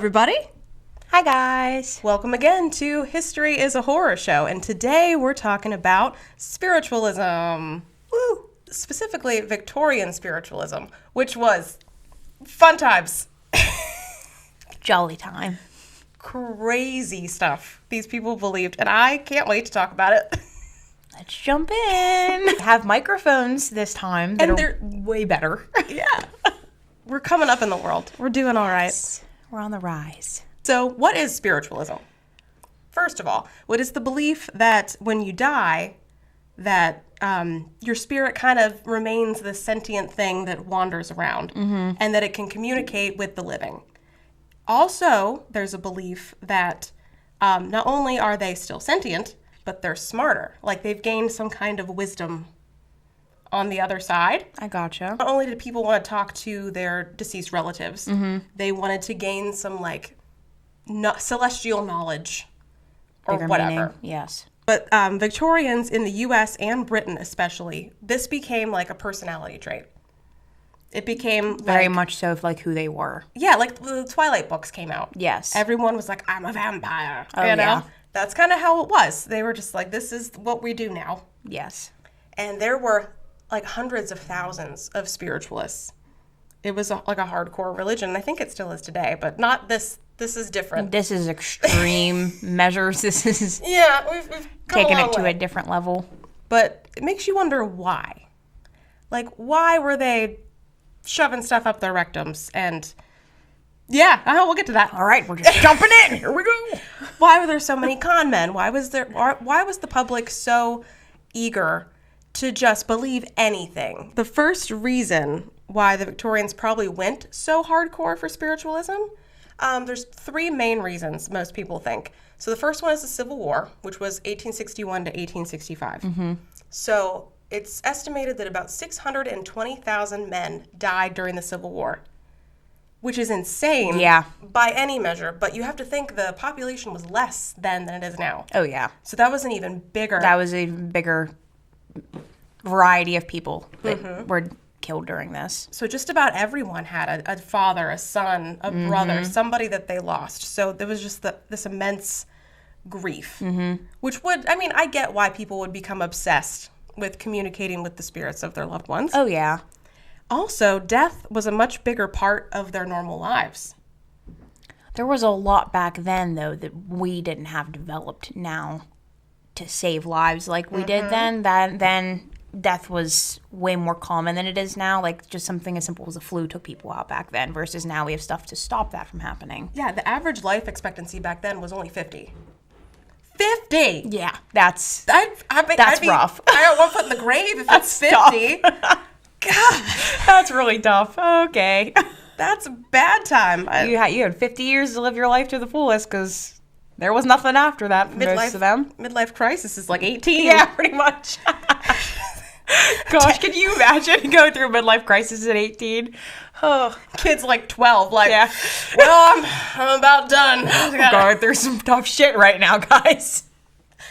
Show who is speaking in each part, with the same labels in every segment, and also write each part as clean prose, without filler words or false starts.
Speaker 1: everybody.
Speaker 2: Hi, guys.
Speaker 1: Welcome again to History is a Horror Show, and today we're talking about spiritualism. Woo! Specifically, Victorian spiritualism, which was fun times.
Speaker 2: Jolly time.
Speaker 1: Crazy stuff these people believed, and I can't wait to talk about it.
Speaker 2: Let's jump in. Have microphones this time that
Speaker 1: And
Speaker 2: are
Speaker 1: they're
Speaker 2: way better.
Speaker 1: Yeah. We're coming up in the world. We're doing all right.
Speaker 2: We're on the rise.
Speaker 1: So, what is spiritualism? First of all, what is the belief that when you die, that your spirit kind of remains the sentient thing that wanders around, and that it can communicate with the living? Also, there's a belief that not only are they still sentient, but they're smarter. Like they've gained some kind of wisdom on the other side.
Speaker 2: I gotcha.
Speaker 1: Not only did people want to talk to their deceased relatives, they wanted to gain some celestial knowledge or
Speaker 2: Bigger
Speaker 1: whatever.
Speaker 2: meaning. Yes.
Speaker 1: But Victorians in the U.S. and Britain especially, this became like a personality trait. It became
Speaker 2: Very much so of like who they were.
Speaker 1: Yeah, like the Twilight books came out.
Speaker 2: Yes.
Speaker 1: Everyone was like, I'm a vampire.
Speaker 2: Oh,
Speaker 1: you know?
Speaker 2: yeah.
Speaker 1: That's kind of how it was. They were just like, this is what we do now.
Speaker 2: Yes.
Speaker 1: And there were like hundreds of thousands of spiritualists. It was like a hardcore religion. And I think it still is today, but not this. This is different.
Speaker 2: This is extreme measures. This is
Speaker 1: Yeah, we've
Speaker 2: taking
Speaker 1: come a long
Speaker 2: it to
Speaker 1: way.
Speaker 2: a different level.
Speaker 1: But it makes you wonder why. Like, why were they shoving stuff up their rectums? And yeah, we'll get to that.
Speaker 2: All right, we're just jumping in. Here we go.
Speaker 1: Why were there so many con men? Why was the public so eager to just believe anything? The first reason why the Victorians probably went so hardcore for spiritualism, there's three main reasons most people think. So the first one is the Civil War, which was 1861 to 1865. So it's estimated that about 620,000 men died during the Civil War, which is insane by any measure. But you have to think the population was less then than it is now.
Speaker 2: Oh, yeah.
Speaker 1: So that was an even bigger...
Speaker 2: That was a bigger variety of people that were killed during this.
Speaker 1: So just about everyone had a father, a son, a brother, somebody that they lost. So there was just this immense grief, which would... I mean, I get why people would become obsessed with communicating with the spirits of their loved ones.
Speaker 2: Oh, yeah.
Speaker 1: Also, death was a much bigger part of their normal lives.
Speaker 2: There was a lot back then, though, that we didn't have developed now to save lives like we did then. Then death was way more common than it is now. Like, just something as simple as a flu took people out back then, versus now we have stuff to stop that from happening.
Speaker 1: Yeah, the average life expectancy back then was only 50. 50!
Speaker 2: Yeah, that's
Speaker 1: I'd be
Speaker 2: rough.
Speaker 1: I got one foot in the grave if it's 50. God,
Speaker 2: that's really tough. Okay.
Speaker 1: that's a bad time.
Speaker 2: You had 50 years to live your life to the fullest, because there was nothing after that for most of them.
Speaker 1: Midlife crisis is like 18.
Speaker 2: Yeah, pretty much. Gosh, can you imagine going through a midlife crisis at 18?
Speaker 1: Oh, kids like 12, like,
Speaker 2: Yeah.
Speaker 1: well, I'm about done.
Speaker 2: Going through some tough shit right now, guys.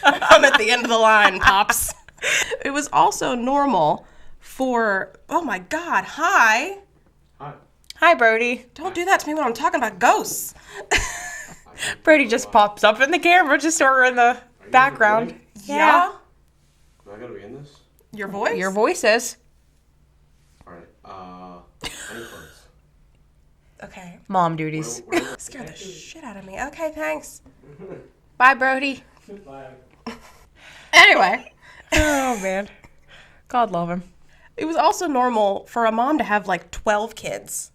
Speaker 1: I'm at the end of the line, Pops. It was also normal for, oh my God, hi.
Speaker 2: Hi, Brody.
Speaker 1: Don't do that to me when I'm talking about ghosts.
Speaker 2: Brody just pops up in the camera, just sort of in the background.
Speaker 1: Yeah.
Speaker 3: Am I gonna be in this?
Speaker 1: Your voice?
Speaker 2: Your voices.
Speaker 3: Alright, any clothes?
Speaker 1: Okay.
Speaker 2: Mom duties.
Speaker 1: Scared the shit out of me. Okay, thanks.
Speaker 2: Bye, Brody.
Speaker 3: Bye.
Speaker 1: Anyway.
Speaker 2: Oh, man. God love him.
Speaker 1: It was also normal for a mom to have like 12 kids.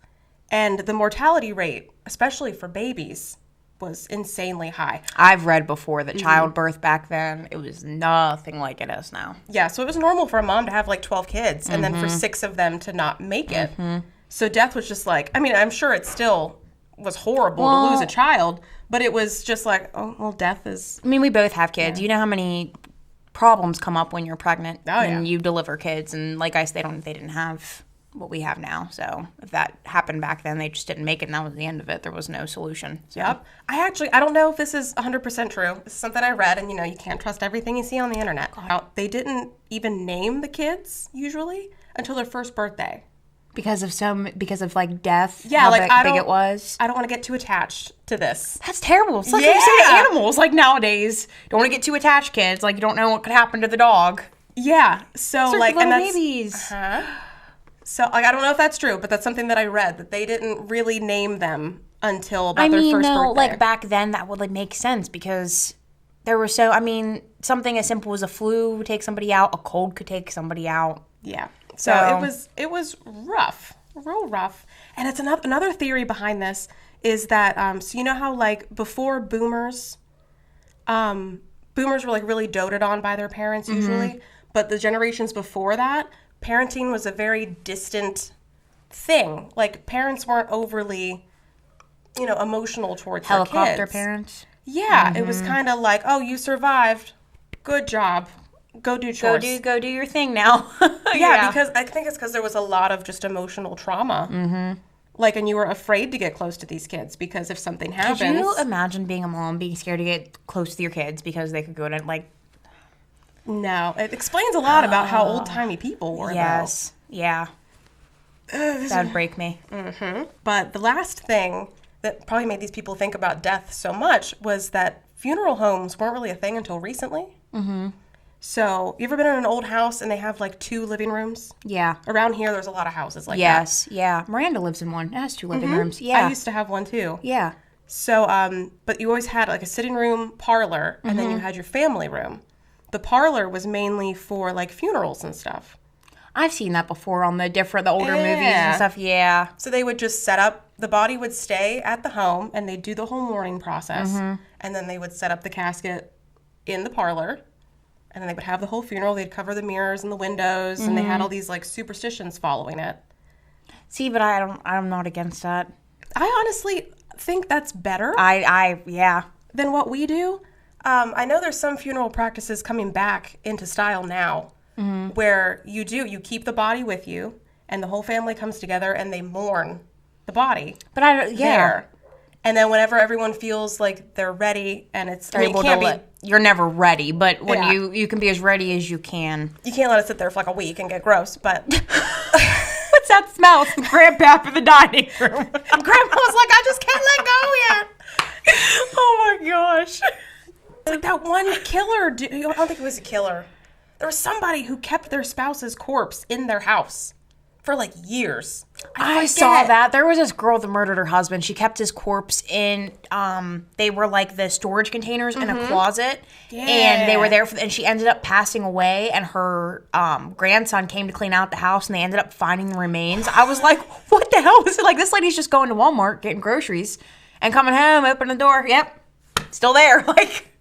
Speaker 1: And the mortality rate, especially for babies, was insanely high.
Speaker 2: I've read before that childbirth back then, it was nothing like it is now.
Speaker 1: Yeah, so it was normal for a mom to have like 12 kids and then for 6 of them to not make it. So death was just like, I mean, I'm sure it still was horrible to lose a child, but it was just like, oh, well, death is...
Speaker 2: I mean, we both have kids. You know how many problems come up when you're pregnant and you deliver kids, and like I said, they didn't have what we have now. So if that happened back then, they just didn't make it, and that was the end of it. There was no solution. So.
Speaker 1: Yep. I don't know if this is 100% true. This is something I read, and you can't trust everything you see on the internet. They didn't even name the kids, usually, until their first birthday.
Speaker 2: Because of like death.
Speaker 1: Yeah,
Speaker 2: how
Speaker 1: like,
Speaker 2: big it was.
Speaker 1: I don't want to get too attached to this.
Speaker 2: That's terrible. It's like what you say to animals. Like nowadays, don't want to get too attached, kids. Like you don't know what could happen to the dog.
Speaker 1: Yeah. So
Speaker 2: They're
Speaker 1: like,
Speaker 2: little
Speaker 1: and that's,
Speaker 2: babies.
Speaker 1: So like, I don't know if that's true, but that's something that I read, that they didn't really name them until about their first birthday.
Speaker 2: Like back then that would like make sense because there were something as simple as a flu would take somebody out, a cold could take somebody out.
Speaker 1: Yeah. So it was rough, real rough. And it's another theory behind this is that so you know how like before boomers were like really doted on by their parents usually, but the generations before that, parenting was a very distant thing. Like parents weren't overly, emotional towards their kids.
Speaker 2: Helicopter parents.
Speaker 1: Yeah, it was kind of like, oh, you survived, good job, go do chores.
Speaker 2: Go do your thing now.
Speaker 1: Yeah, because I think it's because there was a lot of just emotional trauma. Mm-hmm. Like, and you were afraid to get close to these kids because if something happens.
Speaker 2: Could you imagine being a mom, being scared to get close to your kids because they could go to like.
Speaker 1: No, it explains a lot about how old timey people were.
Speaker 2: Yes.
Speaker 1: Though.
Speaker 2: Yeah. That would break me.
Speaker 1: Mm-hmm. But the last thing that probably made these people think about death so much was that funeral homes weren't really a thing until recently. Mm-hmm. So, you ever been in an old house and they have like 2 living rooms?
Speaker 2: Yeah.
Speaker 1: Around here, there's a lot of houses like that.
Speaker 2: Yes, yeah. Miranda lives in one. It has 2 living rooms. Yeah.
Speaker 1: I used to have one too.
Speaker 2: Yeah.
Speaker 1: So, but you always had like a sitting room, parlor, and then you had your family room. The parlor was mainly for like funerals and stuff.
Speaker 2: I've seen that before on the older movies and stuff. Yeah.
Speaker 1: So they would just set up, the body would stay at the home and they'd do the whole mourning process. And then they would set up the casket in the parlor. And then they would have the whole funeral. They'd cover the mirrors and the windows. And they had all these like superstitions following it.
Speaker 2: See, but I'm not against that.
Speaker 1: I honestly think that's better.
Speaker 2: Yeah.
Speaker 1: Than what we do. I know there's some funeral practices coming back into style now. Where you keep the body with you, and the whole family comes together and they mourn the body.
Speaker 2: But
Speaker 1: there. And then whenever everyone feels like they're ready, and it's
Speaker 2: you're never ready, but when you can be as ready as you can.
Speaker 1: You can't let it sit there for like a week and get gross. But
Speaker 2: what's that smell? It's Grandpa in the dining room.
Speaker 1: Grandpa's like, I just can't let go yet. Oh my gosh! It's like that one killer. I don't think it was a killer. There was somebody who kept their spouse's corpse in their house for like years.
Speaker 2: I saw that. There was this girl that murdered her husband. She kept his corpse in, they were like the storage containers in a closet. Yeah. And they were there, and she ended up passing away, and her grandson came to clean out the house, and they ended up finding the remains. I was like, what the hell is it? Like, this lady's just going to Walmart, getting groceries, and coming home, opening the door. Yep, still there. Like...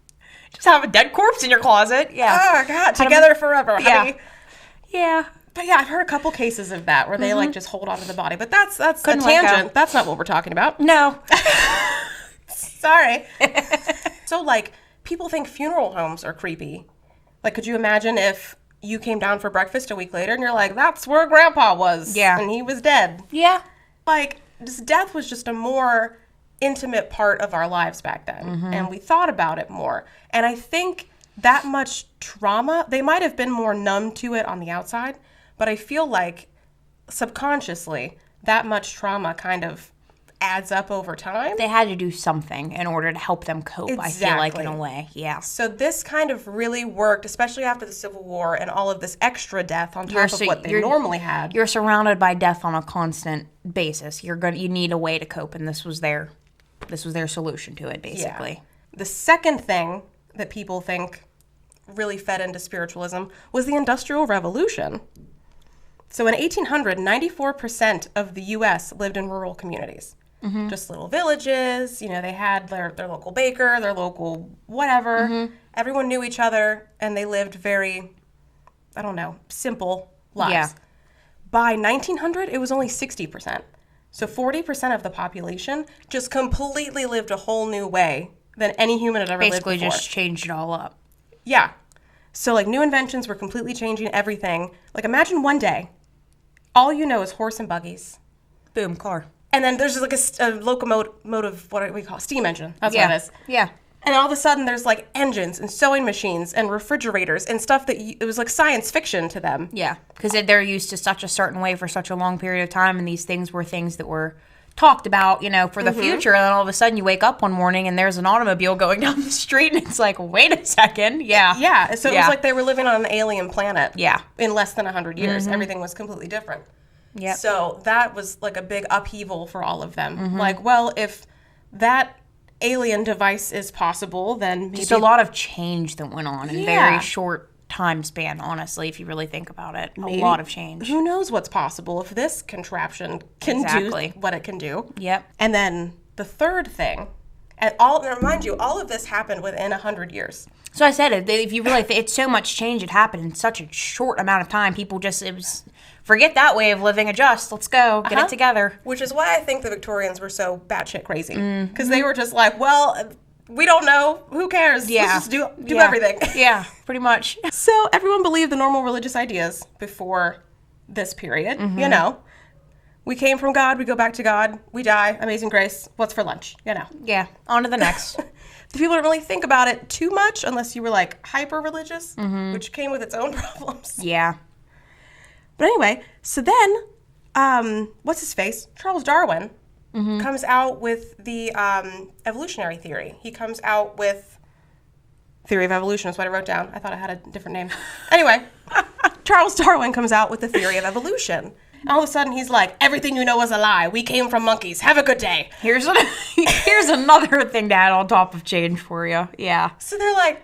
Speaker 2: Just have a dead corpse in your closet. Yeah.
Speaker 1: Oh, God. Together forever, honey.
Speaker 2: Yeah.
Speaker 1: But yeah, I've heard a couple cases of that where they like just hold on to the body. But that's a tangent. That's not what we're talking about.
Speaker 2: No.
Speaker 1: Sorry. So like, people think funeral homes are creepy. Like, could you imagine if you came down for breakfast a week later and you're like, that's where Grandpa was.
Speaker 2: Yeah.
Speaker 1: And he was dead.
Speaker 2: Yeah.
Speaker 1: Like, death was just a more intimate part of our lives back then, and we thought about it more. And I think that much trauma, they might have been more numb to it on the outside, but I feel like subconsciously that much trauma kind of adds up over time.
Speaker 2: They had to do something in order to help them cope.
Speaker 1: Exactly.
Speaker 2: I feel like, in a way. Yeah.
Speaker 1: So this kind of really worked, especially after the Civil War and all of this extra death on top of what they normally had.
Speaker 2: You're surrounded by death on a constant basis. You need a way to cope, and this was their solution to it, basically.
Speaker 1: Yeah. The second thing that people think really fed into spiritualism was the Industrial Revolution. So in 1800, 94% of the U.S. lived in rural communities. Just little villages. They had their local baker, their local whatever. Everyone knew each other, and they lived very, simple lives. Yeah. By 1900, it was only 60%. So 40% of the population just completely lived a whole new way than any human had ever lived before.
Speaker 2: Basically just changed it all up.
Speaker 1: Yeah. So like new inventions were completely changing everything. Like imagine one day, all you know is horse and buggies.
Speaker 2: Boom, car.
Speaker 1: And then there's just like a locomotive, what do we call it? Steam engine. That's what it is.
Speaker 2: Yeah.
Speaker 1: And all of a sudden, there's like engines and sewing machines and refrigerators and stuff that it was like science fiction to them.
Speaker 2: Yeah, because they're used to such a certain way for such a long period of time, and these things were things that were talked about, for the future. And then all of a sudden, you wake up one morning and there's an automobile going down the street, and it's like, wait a second, yeah.
Speaker 1: Yeah, so it was like they were living on an alien planet.
Speaker 2: Yeah.
Speaker 1: In less than 100 years. Everything was completely different.
Speaker 2: Yeah.
Speaker 1: So that was like a big upheaval for all of them. Like, well, if that alien device is possible, then maybe...
Speaker 2: Just a lot of change that went on in a
Speaker 1: Yeah.
Speaker 2: very short time span, honestly, if you really think about it.
Speaker 1: Maybe.
Speaker 2: A lot of change.
Speaker 1: Who knows what's possible if this contraption can
Speaker 2: Exactly.
Speaker 1: do what it can do.
Speaker 2: Yep.
Speaker 1: And then the third thing, and mind you, all of this happened within 100 years.
Speaker 2: So I said it. If you really, it's so much change had happened in such a short amount of time. People forget that way of living. Adjust. Let's go. Get it together.
Speaker 1: Which is why I think the Victorians were so batshit crazy. Because they were just like, well, we don't know. Who cares?
Speaker 2: Yeah.
Speaker 1: Let's just do
Speaker 2: Yeah.
Speaker 1: everything.
Speaker 2: Yeah, pretty much.
Speaker 1: So everyone believed the normal religious ideas before this period. We came from God. We go back to God. We die. Amazing grace. What's for lunch?
Speaker 2: Yeah. On to the next.
Speaker 1: The people didn't really think about it too much unless you were like hyper religious, which came with its own problems.
Speaker 2: Yeah.
Speaker 1: But anyway, so then, what's his face? Charles Darwin comes out with the evolutionary theory. He comes out with theory of evolution is what I wrote down. I thought I had a different name. Anyway, Charles Darwin comes out with the theory of evolution. And all of a sudden, he's like, everything you know is a lie. We came from monkeys. Have a good day.
Speaker 2: Here's another thing to add on top of change for you. Yeah.
Speaker 1: So they're like,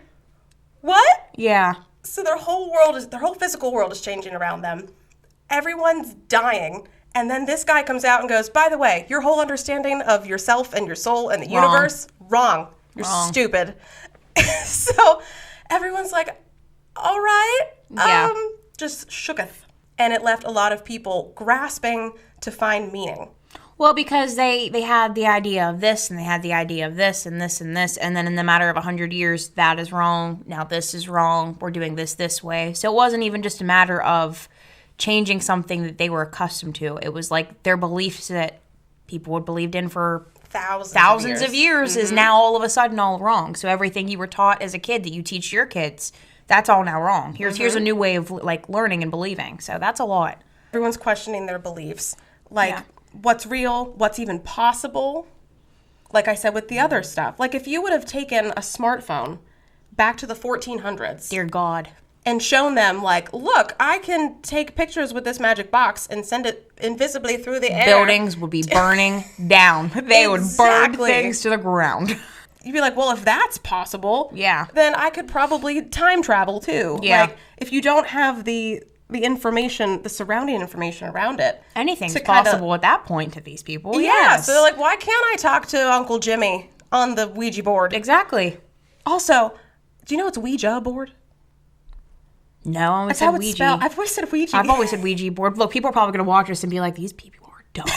Speaker 1: what?
Speaker 2: Yeah.
Speaker 1: So their whole physical world is changing around them. Everyone's dying. And then this guy comes out and goes, by the way, your whole understanding of yourself and your soul and the universe, wrong. You're stupid. So everyone's like, all right.
Speaker 2: Yeah.
Speaker 1: Just shooketh. And it left a lot of people grasping to find meaning.
Speaker 2: Well, because they had the idea of this, and they had the idea of this, and this, and this, and then in the matter of 100 years, that is wrong. Now this is wrong. We're doing this way. So it wasn't even just a matter of changing something that they were accustomed to. It was like their beliefs that people had believed in for thousands of years is now all of a sudden all wrong. So everything you were taught as a kid that you teach your kids, that's all now wrong. Here's a new way of like learning and believing. So that's a lot.
Speaker 1: Everyone's questioning their beliefs. What's real? What's even possible? Like I said with the other stuff. Like if you would have taken a smartphone back to the 1400s.
Speaker 2: Dear God.
Speaker 1: And shown them, like, look, I can take pictures with this magic box and send it invisibly through the air.
Speaker 2: Buildings would be burning down. They would burn things to the ground.
Speaker 1: You'd be like, well, if that's possible,
Speaker 2: Yeah.
Speaker 1: then I could probably time travel too.
Speaker 2: Yeah.
Speaker 1: Like, if you don't have the information, the surrounding information around it.
Speaker 2: Anything's possible at that point to these people.
Speaker 1: Yeah.
Speaker 2: Yes.
Speaker 1: So they're like, why can't I talk to Uncle Jimmy on the Ouija board?
Speaker 2: Exactly.
Speaker 1: Also, do you know it's Ouija board?
Speaker 2: No, I always
Speaker 1: That's
Speaker 2: said
Speaker 1: how it's
Speaker 2: Ouija.
Speaker 1: spelled. I've always said Ouija.
Speaker 2: I've always said Ouija board. Look, people are probably going to watch us and be like, these people are dumb.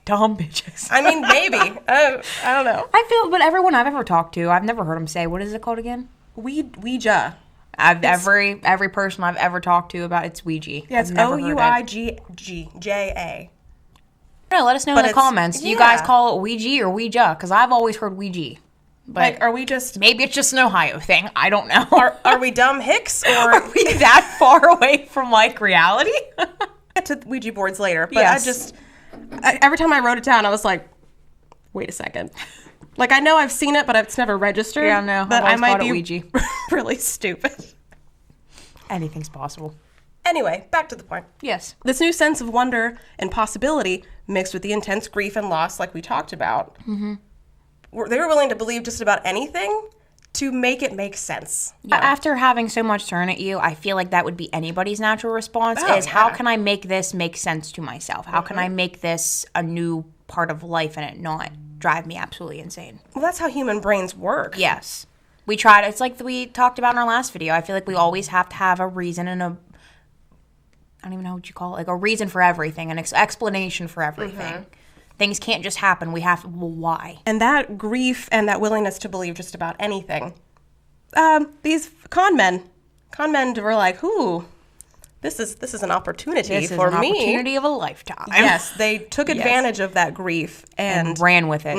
Speaker 2: Dumb bitches.
Speaker 1: I mean, maybe. I don't know.
Speaker 2: I feel, but everyone I've ever talked to, I've never heard them say, what is it called again?
Speaker 1: Ouija.
Speaker 2: Every person I've ever talked to about it's Ouija.
Speaker 1: Yeah, it's Ouija.
Speaker 2: No, let us know in the comments. Do you guys call it Ouija or Ouija? Because I've always heard Ouija. But
Speaker 1: like, are we just...
Speaker 2: Maybe it's just an Ohio thing. I don't know.
Speaker 1: Are we dumb hicks? Or
Speaker 2: are we that far away from, like, reality?
Speaker 1: Get to Ouija boards later. But
Speaker 2: Yes.
Speaker 1: every time I wrote it down, I was like, wait a second. Like, I know I've seen it, but it's never registered.
Speaker 2: Yeah, no.
Speaker 1: But I might be
Speaker 2: Ouija.
Speaker 1: really stupid.
Speaker 2: Anything's possible.
Speaker 1: Anyway, back to the point.
Speaker 2: Yes.
Speaker 1: This new sense of wonder and possibility mixed with the intense grief and loss like we talked about. Mm-hmm. They were willing to believe just about anything to make it make sense.
Speaker 2: Yeah. After having so much thrown at you, I feel like that would be anybody's natural response how can I make this make sense to myself? How can I make this a new part of life and it not drive me absolutely insane?
Speaker 1: Well, that's how human brains work.
Speaker 2: Yes. We tried. It's like we talked about in our last video. I feel like we always have to have a reason and I don't even know what you call it, like a reason for everything, an explanation for everything. Mm-hmm. Things can't just happen. We have, well, why?
Speaker 1: And that grief and that willingness to believe just about anything. These con men were like, ooh, this is an opportunity
Speaker 2: This is
Speaker 1: for
Speaker 2: an
Speaker 1: me.
Speaker 2: opportunity of a lifetime.
Speaker 1: Yes, they took advantage of that grief and
Speaker 2: ran with it.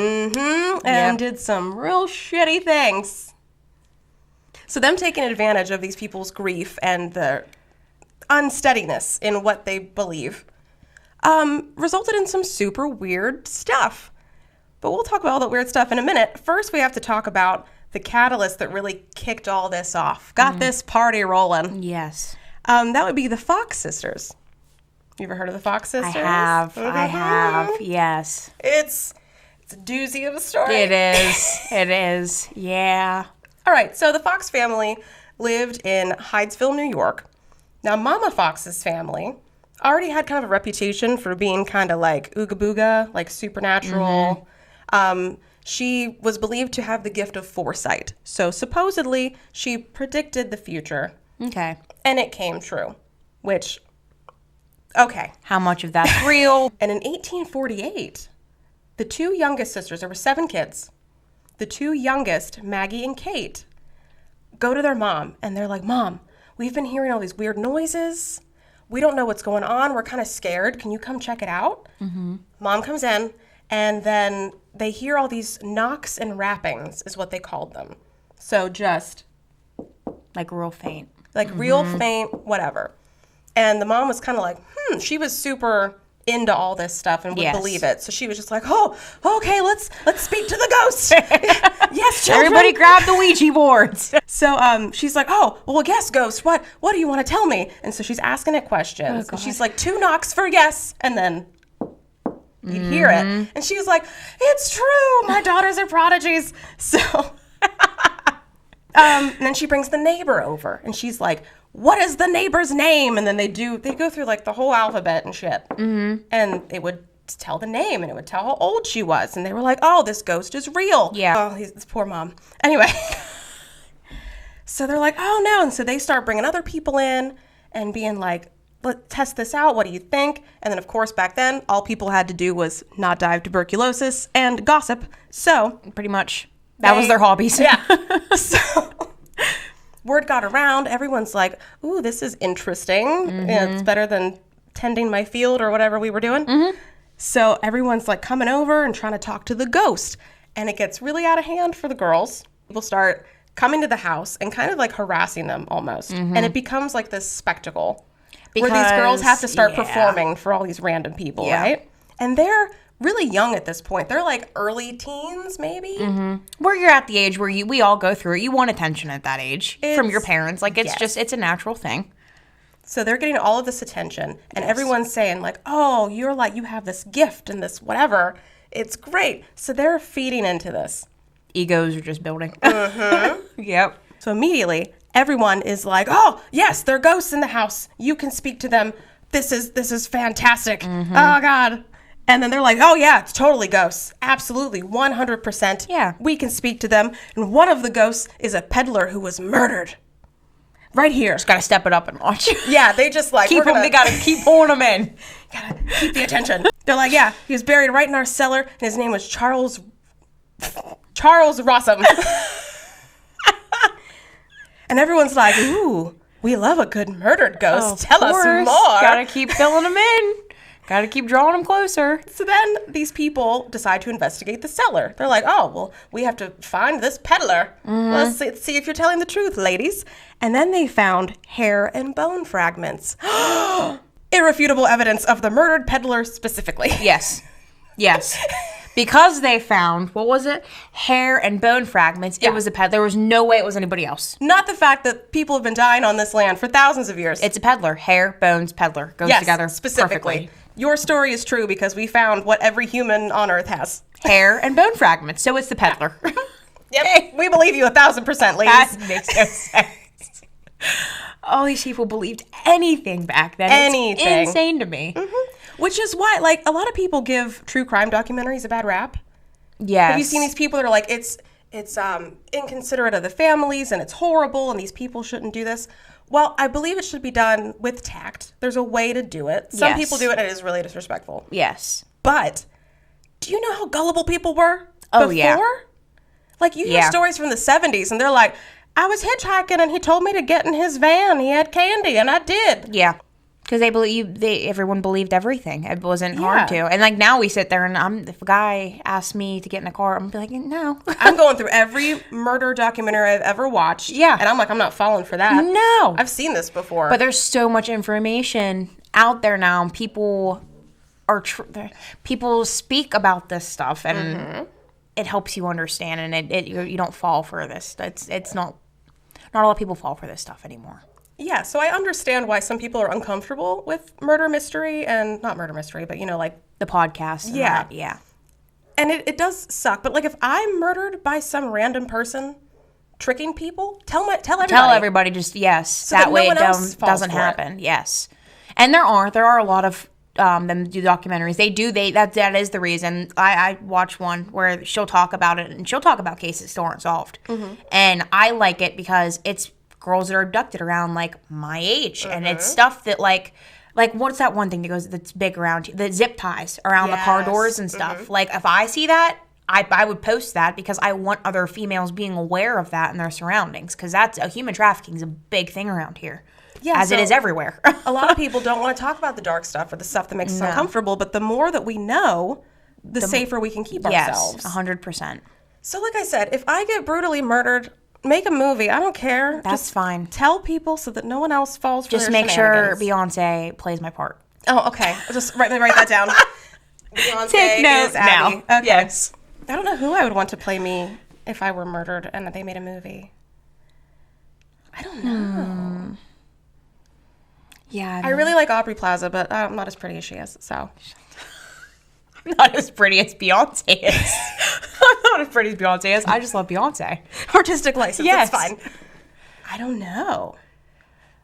Speaker 1: and did some real shitty things. So them taking advantage of these people's grief and the unsteadiness in what they believe resulted in some super weird stuff. But we'll talk about all that weird stuff in a minute. First, we have to talk about the catalyst that really kicked all this off, got this party rolling.
Speaker 2: Yes.
Speaker 1: That would be the Fox sisters. You ever heard of the Fox sisters?
Speaker 2: I have, yes.
Speaker 1: It's a doozy of a story.
Speaker 2: It is, yeah.
Speaker 1: All right, so the Fox family lived in Hydesville, New York. Now, Mama Fox's family already had kind of a reputation for being kind of like ooga booga, like supernatural. She was believed to have the gift of foresight. So supposedly, she predicted the future.
Speaker 2: Okay.
Speaker 1: And it came true, which, okay.
Speaker 2: How much of that's real?
Speaker 1: And in 1848, the two youngest sisters, there were 7 kids, the two youngest, Maggie and Kate, go to their mom, and they're like, Mom, we've been hearing all these weird noises. We don't know what's going on. We're kind of scared. Can you come check it out? Mom comes in, and then they hear all these knocks and rappings, is what they called them. So just
Speaker 2: Like real faint.
Speaker 1: like real faint, whatever. And the mom was kind of like, she was super into all this stuff and would
Speaker 2: Yes.
Speaker 1: believe it. So she was just like, oh, okay, let's speak to the ghost. Yes, children.
Speaker 2: Everybody grab the Ouija boards.
Speaker 1: So she's like, oh, well, yes, ghost, what do you want to tell me? And so she's asking it questions. And she's like, 2 knocks for yes. And then you'd hear it. And she was like, it's true. My daughters are prodigies. So and then she brings the neighbor over, and she's like, what is the neighbor's name? And then they go through like the whole alphabet and shit. And it would tell the name, and it would tell how old she was. And they were like, oh, this ghost is real.
Speaker 2: Yeah.
Speaker 1: Oh, this poor mom. Anyway. So they're like, oh, no. And so they start bringing other people in and being like, let's test this out. What do you think? And then, of course, back then, all people had to do was not die of tuberculosis and gossip. So
Speaker 2: Pretty much. That was their hobbies.
Speaker 1: yeah. So word got around. Everyone's like, ooh, this is interesting. Yeah, it's better than tending my field or whatever we were doing. So everyone's like coming over and trying to talk to the ghost. And it gets really out of hand for the girls. People start coming to the house and kind of like harassing them almost. And it becomes like this spectacle where these girls have to start performing for all these random people, right? And they're really young at this point. They're like early teens, maybe.
Speaker 2: Where you're at the age where we all go through it. You want attention at that age from your
Speaker 1: It's-
Speaker 2: parents. Like, it's
Speaker 1: yes.
Speaker 2: it's a natural thing.
Speaker 1: So they're getting all of this attention, and everyone's saying like, oh, you're like, you have this gift and this whatever. It's great. So they're feeding into this.
Speaker 2: Egos are just building. Yep.
Speaker 1: So immediately, everyone is like, oh, yes, there are ghosts in the house. You can speak to them. This is fantastic. Oh, God. And then they're like, oh, yeah, it's totally ghosts. Absolutely, 100%.
Speaker 2: Yeah.
Speaker 1: We can speak to them. And one of the ghosts is a peddler who was murdered. Right here.
Speaker 2: Just gotta step it up and watch.
Speaker 1: Yeah, they just like,
Speaker 2: Keep them. They gotta keep pulling them in.
Speaker 1: gotta keep the attention. They're like, yeah, he was buried right in our cellar, and his name was Charles Rossum. And everyone's like, ooh, we love a good murdered ghost. Tell us more.
Speaker 2: Gotta keep filling them in. Gotta keep drawing them closer.
Speaker 1: So then these people decide to investigate the cellar. They're like, oh, well, we have to find this peddler. Let's see if you're telling the truth, ladies. And then they found hair and bone fragments. Irrefutable evidence of the murdered peddler specifically.
Speaker 2: Yes. Yes. Because they found, what was it? Hair and bone fragments. It was a peddler. There was no way it was anybody else.
Speaker 1: Not the fact that people have been dying on this land for thousands of years.
Speaker 2: It's a peddler. Hair, bones, peddler. Goes together
Speaker 1: specifically.
Speaker 2: perfectly.
Speaker 1: Your story is true because we found what every human on Earth has.
Speaker 2: Hair and bone fragments. So it's the peddler.
Speaker 1: Yep, we believe you 1,000%, ladies.
Speaker 2: That makes no sense. All these people believed anything back then.
Speaker 1: Anything.
Speaker 2: It's insane to me.
Speaker 1: Which is why, like, a lot of people give true crime documentaries a bad rap.
Speaker 2: Yes.
Speaker 1: Have you seen these people that are like, it's inconsiderate of the families and it's horrible and these people shouldn't do this? Well, I believe it should be done with tact. There's a way to do it. Some
Speaker 2: Yes.
Speaker 1: people do it and it is really disrespectful.
Speaker 2: Yes.
Speaker 1: But do you know how gullible people were
Speaker 2: Oh,
Speaker 1: before?
Speaker 2: yeah.
Speaker 1: Like, you hear stories from the 70s and they're like, I was hitchhiking and he told me to get in his van. He had candy and I did.
Speaker 2: Yeah. Because everyone believed everything. It wasn't hard to.
Speaker 1: Yeah.
Speaker 2: And like now we sit there and if a guy asks me to get in a car, I'm gonna be like, no.
Speaker 1: I'm going through every murder documentary I've ever watched.
Speaker 2: Yeah.
Speaker 1: And I'm like, I'm not falling for that.
Speaker 2: No.
Speaker 1: I've seen this before.
Speaker 2: But there's so much information out there now, and people speak about this stuff, and it helps you understand, and you don't fall for this. It's not a lot of people fall for this stuff anymore.
Speaker 1: Yeah, so I understand why some people are uncomfortable with murder mystery, and not murder mystery, but like
Speaker 2: the podcast. And
Speaker 1: Yeah.
Speaker 2: that, yeah.
Speaker 1: And it does suck. But like if I'm murdered by some random person tricking people, tell everybody.
Speaker 2: Tell everybody just yes.
Speaker 1: that
Speaker 2: That way
Speaker 1: no
Speaker 2: it
Speaker 1: one else falls
Speaker 2: doesn't
Speaker 1: for it.
Speaker 2: happen. Yes. And there are a lot of them do documentaries. That is the reason. I watch one where she'll talk about it, and she'll talk about cases still aren't solved. And I like it because it's girls that are abducted around like my age, and it's stuff that like what's that one thing that's big around the zip ties around the car doors and stuff. Like if I see that, I would post that because I want other females being aware of that in their surroundings, because human trafficking is a big thing around here.
Speaker 1: Yeah,
Speaker 2: as it
Speaker 1: so
Speaker 2: is everywhere.
Speaker 1: a lot of people don't want to talk about the dark stuff or the stuff that makes us uncomfortable, but the more that we know, the safer we can keep ourselves.
Speaker 2: Yes, 100%.
Speaker 1: So like I said, if I get brutally murdered, make a movie. I don't care.
Speaker 2: That's
Speaker 1: Just
Speaker 2: fine.
Speaker 1: Tell people so that no one else falls for
Speaker 2: Just
Speaker 1: their
Speaker 2: make sure
Speaker 1: shenanigans.
Speaker 2: Beyonce plays my part.
Speaker 1: Oh, okay. Just write that down. Beyonce
Speaker 2: Take note
Speaker 1: is Abby.
Speaker 2: now.
Speaker 1: Okay.
Speaker 2: Yes.
Speaker 1: I don't know who I would want to play me if I were murdered and they made a movie. I don't know.
Speaker 2: Yeah.
Speaker 1: I really like Aubrey Plaza, but I'm not as pretty as she is, so.
Speaker 2: I'm not as pretty as Beyonce is. I'm not as pretty as Beyonce is. I just love Beyonce.
Speaker 1: Artistic license,
Speaker 2: Yes.
Speaker 1: that's fine. I don't know.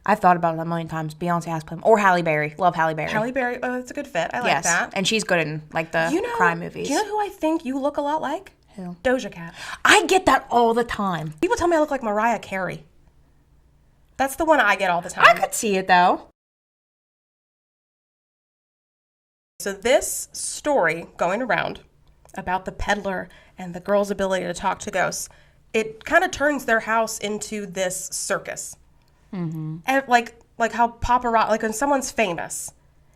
Speaker 2: I've thought about it a million times. Beyonce has played, or Halle Berry. Love Halle Berry.
Speaker 1: Halle Berry, oh, that's a good fit. I like
Speaker 2: yes.
Speaker 1: that.
Speaker 2: And she's good in like the crime movies.
Speaker 1: Do you know who I think you look a lot like?
Speaker 2: Who?
Speaker 1: Doja Cat.
Speaker 2: I get that all the time.
Speaker 1: People tell me I look like Mariah Carey. That's the one I get all the time.
Speaker 2: I could see it though.
Speaker 1: So this story going around about the peddler and the girl's ability to talk to ghosts, it kind of turns their house into this circus. And like how paparazzi, like when someone's famous,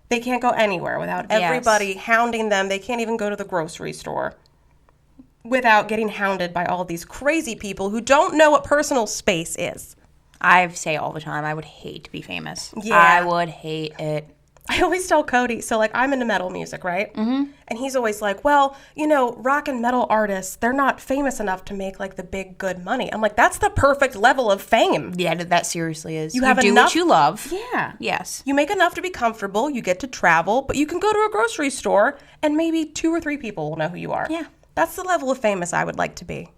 Speaker 1: they can't go anywhere without everybody hounding them. They can't even go to the grocery store without getting hounded by all these crazy people who don't know what personal space is.
Speaker 2: I say all the time, I would hate to be famous.
Speaker 1: Yeah.
Speaker 2: I would hate it.
Speaker 1: I always tell Cody, so like I'm into metal music, right? Mm-hmm. And he's always like, well, rock and metal artists, they're not famous enough to make like the big good money. I'm like, that's the perfect level of fame.
Speaker 2: Yeah, that seriously is.
Speaker 1: You have
Speaker 2: do
Speaker 1: enough-
Speaker 2: what you love.
Speaker 1: Yeah.
Speaker 2: Yes.
Speaker 1: You make enough to be comfortable, you get to travel, but you can go to a grocery store and maybe 2 or 3 people will know who you are.
Speaker 2: Yeah.
Speaker 1: That's the level of famous I would like to be.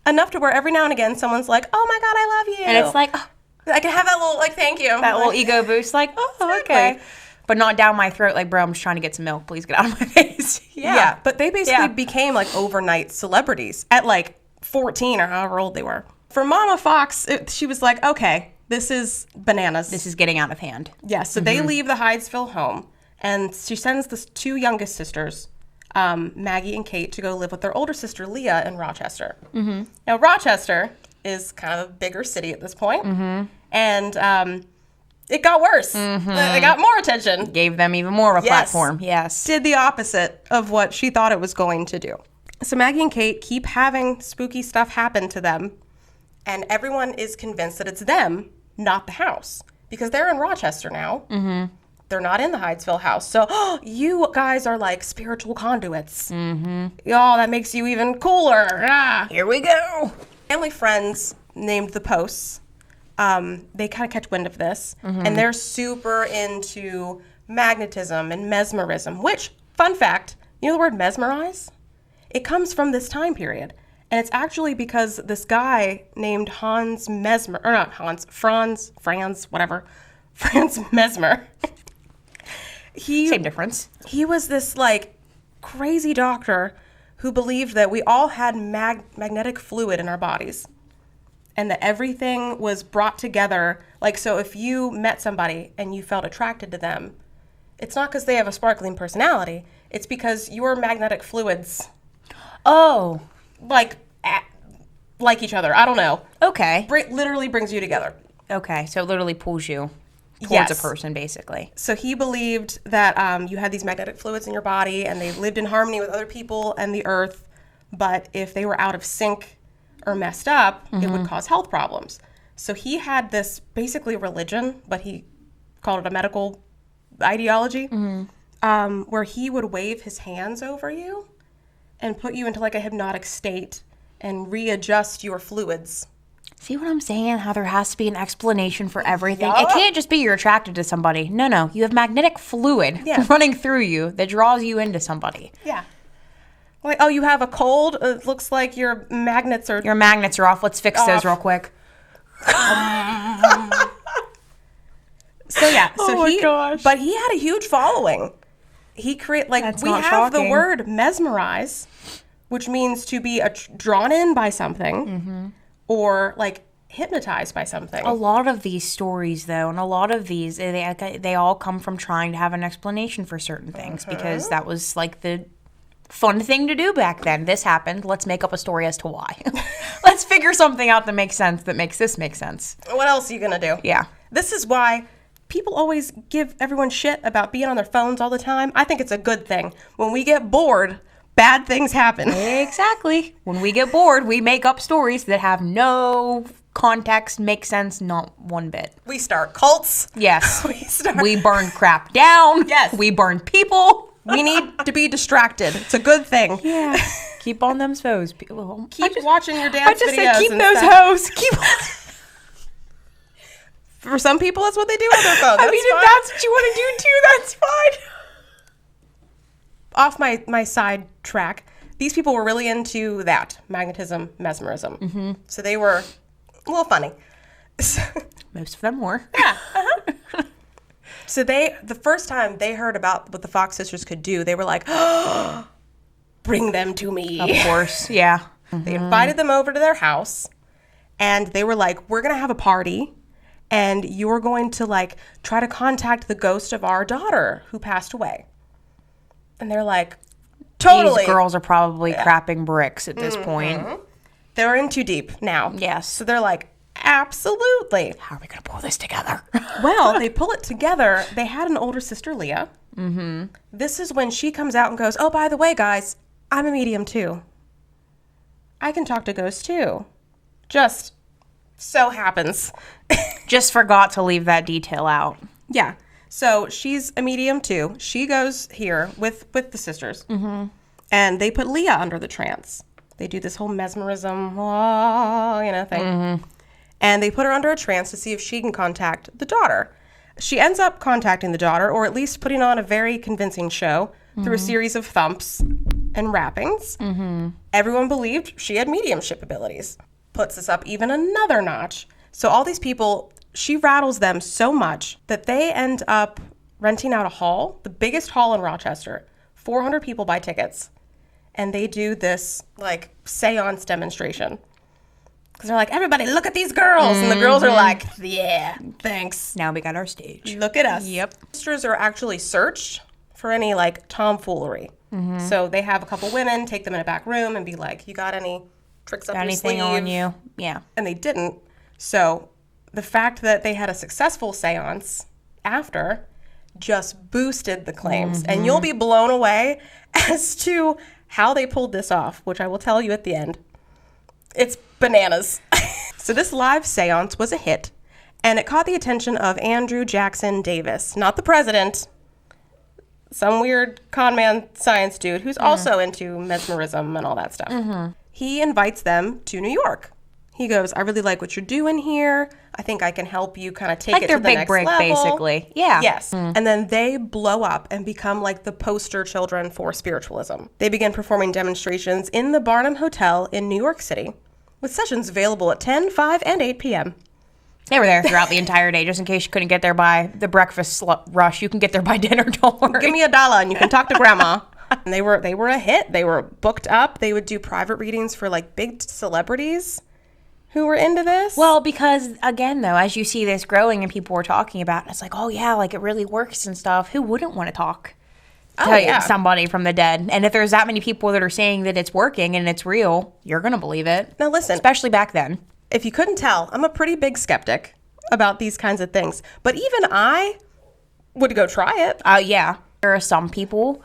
Speaker 1: Enough to where every now and again someone's like, oh my God, I love you.
Speaker 2: And it's like, oh,
Speaker 1: I can have that little like, thank you.
Speaker 2: that little ego boost, like, oh, okay. But not down my throat, like, bro, I'm just trying to get some milk. Please get out of my face.
Speaker 1: Yeah, but they basically became like overnight celebrities at like 14 or however old they were. For Mama Fox, she was like, okay, this is bananas.
Speaker 2: This is getting out of hand.
Speaker 1: Yeah, so they leave the Hydesville home, and she sends the 2 youngest sisters, Maggie and Kate, to go live with their older sister, Leah, in Rochester. Mm-hmm. Now, Rochester is kind of a bigger city at this point, and it got worse. It got more attention.
Speaker 2: Gave them even more of a platform. Yes.
Speaker 1: Did the opposite of what she thought it was going to do. So Maggie and Kate keep having spooky stuff happen to them, and everyone is convinced that it's them, not the house, because they're in Rochester now. Mm-hmm. They're not in the Hydesville house. So you guys are like spiritual conduits. Mm-hmm. Y'all, that makes you even cooler. Ah.
Speaker 2: Here we go.
Speaker 1: Family friends named the Posts. They kind of catch wind of this, and they're super into magnetism and mesmerism, which, fun fact, you know the word mesmerize? It comes from this time period. And it's actually because this guy named Franz Mesmer,
Speaker 2: Same difference.
Speaker 1: he was this like crazy doctor who believed that we all had magnetic fluid in our bodies. And that everything was brought together. Like, so if you met somebody and you felt attracted to them, it's not because they have a sparkling personality. It's because your magnetic fluids,
Speaker 2: Oh.
Speaker 1: like each other. I don't know.
Speaker 2: Okay.
Speaker 1: Literally brings you together.
Speaker 2: Okay. So it literally pulls you towards
Speaker 1: Yes.
Speaker 2: a person, basically.
Speaker 1: So he believed that you had these magnetic fluids in your body and they lived in harmony with other people and the earth. But if they were out of sync or messed up, it would cause health problems. So he had this basically religion, but he called it a medical ideology, where he would wave his hands over you and put you into like a hypnotic state and readjust your fluids.
Speaker 2: See what I'm saying? How there has to be an explanation for everything. It can't just be you're attracted to somebody. No. You have magnetic fluid running through you that draws you into somebody.
Speaker 1: Yeah. Like, oh, you have a cold? It looks like your magnets are...
Speaker 2: Your magnets are off. Let's fix those real quick.
Speaker 1: So yeah,
Speaker 2: gosh.
Speaker 1: But he had a huge following. He
Speaker 2: That's
Speaker 1: we
Speaker 2: not
Speaker 1: have the
Speaker 2: shocking.
Speaker 1: word mesmerize, which means to be drawn in by something or like hypnotized by something.
Speaker 2: A lot of these stories, though, and a lot of these, they all come from trying to have an explanation for certain things because that was like the fun thing to do back then. This happened. Let's make up a story as to why. Let's figure something out that makes sense, that makes this make sense.
Speaker 1: What else are you gonna do?
Speaker 2: Yeah.
Speaker 1: This is why people always give everyone shit about being on their phones all the time. I think it's a good thing. When we get bored, bad things happen.
Speaker 2: Exactly. When we get bored, we make up stories that have no context, make sense, not one bit.
Speaker 1: We start cults.
Speaker 2: Yes.
Speaker 1: We
Speaker 2: We burn crap down.
Speaker 1: Yes.
Speaker 2: We burn people.
Speaker 1: We need to be distracted. It's a good thing.
Speaker 2: Yeah. Keep on them toes. People.
Speaker 1: Keep watching your dance
Speaker 2: I just
Speaker 1: videos.
Speaker 2: said keep
Speaker 1: and
Speaker 2: those
Speaker 1: stuff.
Speaker 2: hoes. Keep
Speaker 1: For some people, that's what they do on their phone.
Speaker 2: I mean, if that's what you want to do too, that's fine.
Speaker 1: Off my side track, these people were really into that, magnetism, mesmerism. So they were a little funny.
Speaker 2: Most of them were.
Speaker 1: So the first time they heard about what the Fox sisters could do, they were like, oh, bring them to me.
Speaker 2: Of course, yeah.
Speaker 1: They invited them over to their house, and they were like, we're going to have a party, and you're going to like try to contact the ghost of our daughter who passed away. And they're like, totally.
Speaker 2: These girls are probably crapping bricks at this point.
Speaker 1: They're in too deep now.
Speaker 2: Yes.
Speaker 1: So they're like, absolutely.
Speaker 2: How are we going to pull this together?
Speaker 1: Well, they pull it together. They had an older sister, Leah. This is when she comes out and goes, oh, by the way, guys, I'm a medium too. I can talk to ghosts too. Just so happens.
Speaker 2: Just forgot to leave that detail out.
Speaker 1: Yeah. So she's a medium too. She goes here with the sisters. And they put Leah under the trance. They do this whole mesmerism, thing. And they put her under a trance to see if she can contact the daughter. She ends up contacting the daughter, or at least putting on a very convincing show through a series of thumps and rappings. Everyone believed she had mediumship abilities. Puts this up even another notch. So all these people, she rattles them so much that they end up renting out a hall, the biggest hall in Rochester. 400 people buy tickets. And they do this, like, seance demonstration. Because they're like, everybody, look at these girls. And the girls are like, yeah, thanks.
Speaker 2: Now we got our stage.
Speaker 1: Look at us.
Speaker 2: Yep.
Speaker 1: Sisters are actually searched for any, like, tomfoolery. So they have a couple women, take them in a back room and be like, you got any tricks up your sleeve?
Speaker 2: Anything on you? Yeah.
Speaker 1: And they didn't. So the fact that they had a successful seance after just boosted the claims. And you'll be blown away as to how they pulled this off, which I will tell you at the end. It's bananas. So this live seance was a hit, and it caught the attention of Andrew Jackson Davis, not the president, some weird con man science dude who's also into mesmerism and all that stuff. He invites them to New York. He goes, I really like what you're doing here. I think I can help you kind of take
Speaker 2: Like
Speaker 1: it
Speaker 2: their
Speaker 1: to the
Speaker 2: big
Speaker 1: next
Speaker 2: break,
Speaker 1: level.
Speaker 2: basically. Yeah.
Speaker 1: Yes. And then they blow up and become like the poster children for spiritualism. They begin performing demonstrations in the Barnum Hotel in New York City, with sessions available at 10, 5, and 8 p.m.
Speaker 2: They were there throughout the entire day, just in case you couldn't get there by the breakfast rush. You can get there by dinner, don't worry.
Speaker 1: Give me $1 and you can talk to grandma. And they were a hit. They were booked up. They would do private readings for like big celebrities who were into this.
Speaker 2: Well, because again, though, as you see this growing and people were talking about it, it's like, oh yeah, like it really works and stuff. Who wouldn't want to talk to somebody from the dead? And if there's that many people that are saying that it's working and it's real, you're going to believe it.
Speaker 1: Now listen,
Speaker 2: Especially back then.
Speaker 1: if you couldn't tell, I'm a pretty big skeptic. about these kinds of things. But even I would go try it.
Speaker 2: Yeah. There are some people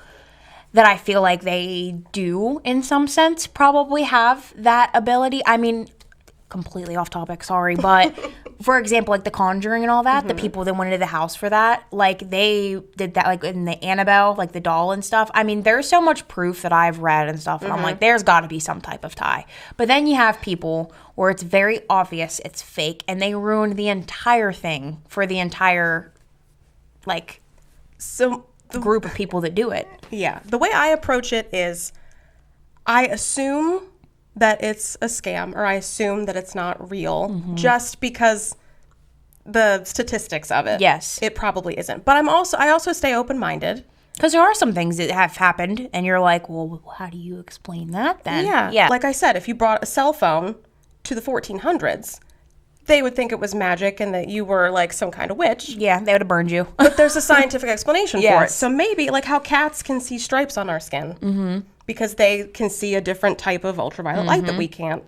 Speaker 2: that I feel like they do, in some sense, probably have that ability. I mean, completely off topic, sorry, but for example, like The Conjuring and all that, the people that went into the house for that, like they did that, like in the Annabelle, like the doll and stuff. I mean, there's so much proof that I've read and stuff, and I'm like, there's got to be some type of tie. But then you have people where it's very obvious it's fake, and they ruin the entire thing for the entire, like,
Speaker 1: So
Speaker 2: group of people that do it.
Speaker 1: yeah, the way I approach it is I assume that it's a scam, or I assume that it's not real, just because the statistics of it.
Speaker 2: Yes.
Speaker 1: It probably isn't. But I also stay open-minded.
Speaker 2: Because there are some things that have happened, and you're like, well, how do you explain that then?
Speaker 1: Yeah. Like I said, if you brought a cell phone to the 1400s, they would think it was magic and that you were like some kind of witch.
Speaker 2: Yeah, they would have burned you.
Speaker 1: But there's a scientific explanation for it.
Speaker 2: Yes.
Speaker 1: So maybe like how cats can see stripes on our skin because they can see a different type of ultraviolet light that we can't.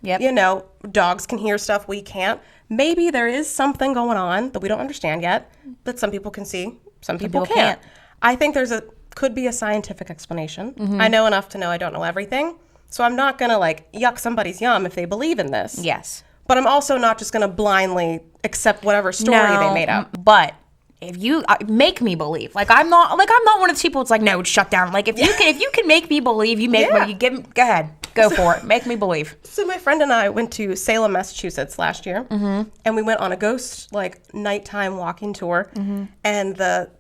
Speaker 2: Yep.
Speaker 1: You know, dogs can hear stuff we can't. Maybe there is something going on that we don't understand yet that some people can see, some people
Speaker 2: people
Speaker 1: can't.
Speaker 2: can't.
Speaker 1: I think could be a scientific explanation. I know enough to know I don't know everything. So I'm not going to like yuck somebody's yum if they believe in this.
Speaker 2: Yes.
Speaker 1: But I'm also not just going to blindly accept whatever story they made up.
Speaker 2: But if you make me believe, I'm not one of those people. It's like, no, shut down. Like if you can make me believe, go ahead, go for it, make me believe.
Speaker 1: So my friend and I went to Salem, Massachusetts last year, and we went on a ghost nighttime walking tour, and the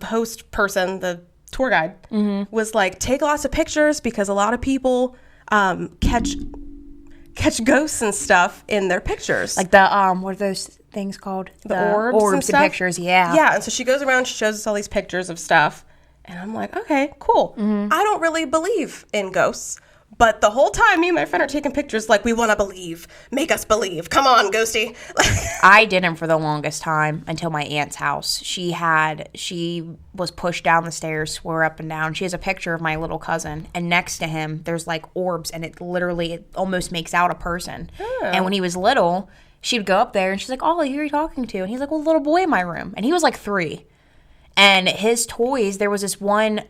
Speaker 1: host person, the tour guide, was like, take lots of pictures because a lot of people catch ghosts and stuff in their pictures.
Speaker 2: Like the what are those things called?
Speaker 1: The orbs and stuff?
Speaker 2: pictures, yeah.
Speaker 1: Yeah, and so she goes around, she shows us all these pictures of stuff, and I'm like, okay, cool. I don't really believe in ghosts, but the whole time me and my friend are taking pictures like, we want to believe. Make us believe. Come on, ghosty.
Speaker 2: I didn't for the longest time until my aunt's house. She was pushed down the stairs, swore up and down. She has a picture of my little cousin, and next to him there's like orbs, and it almost makes out a person. And when he was little, she'd go up there and she's like, Ollie, who are you talking to? And he's like, well, little boy in my room. And he was like 3. And his toys, there was this one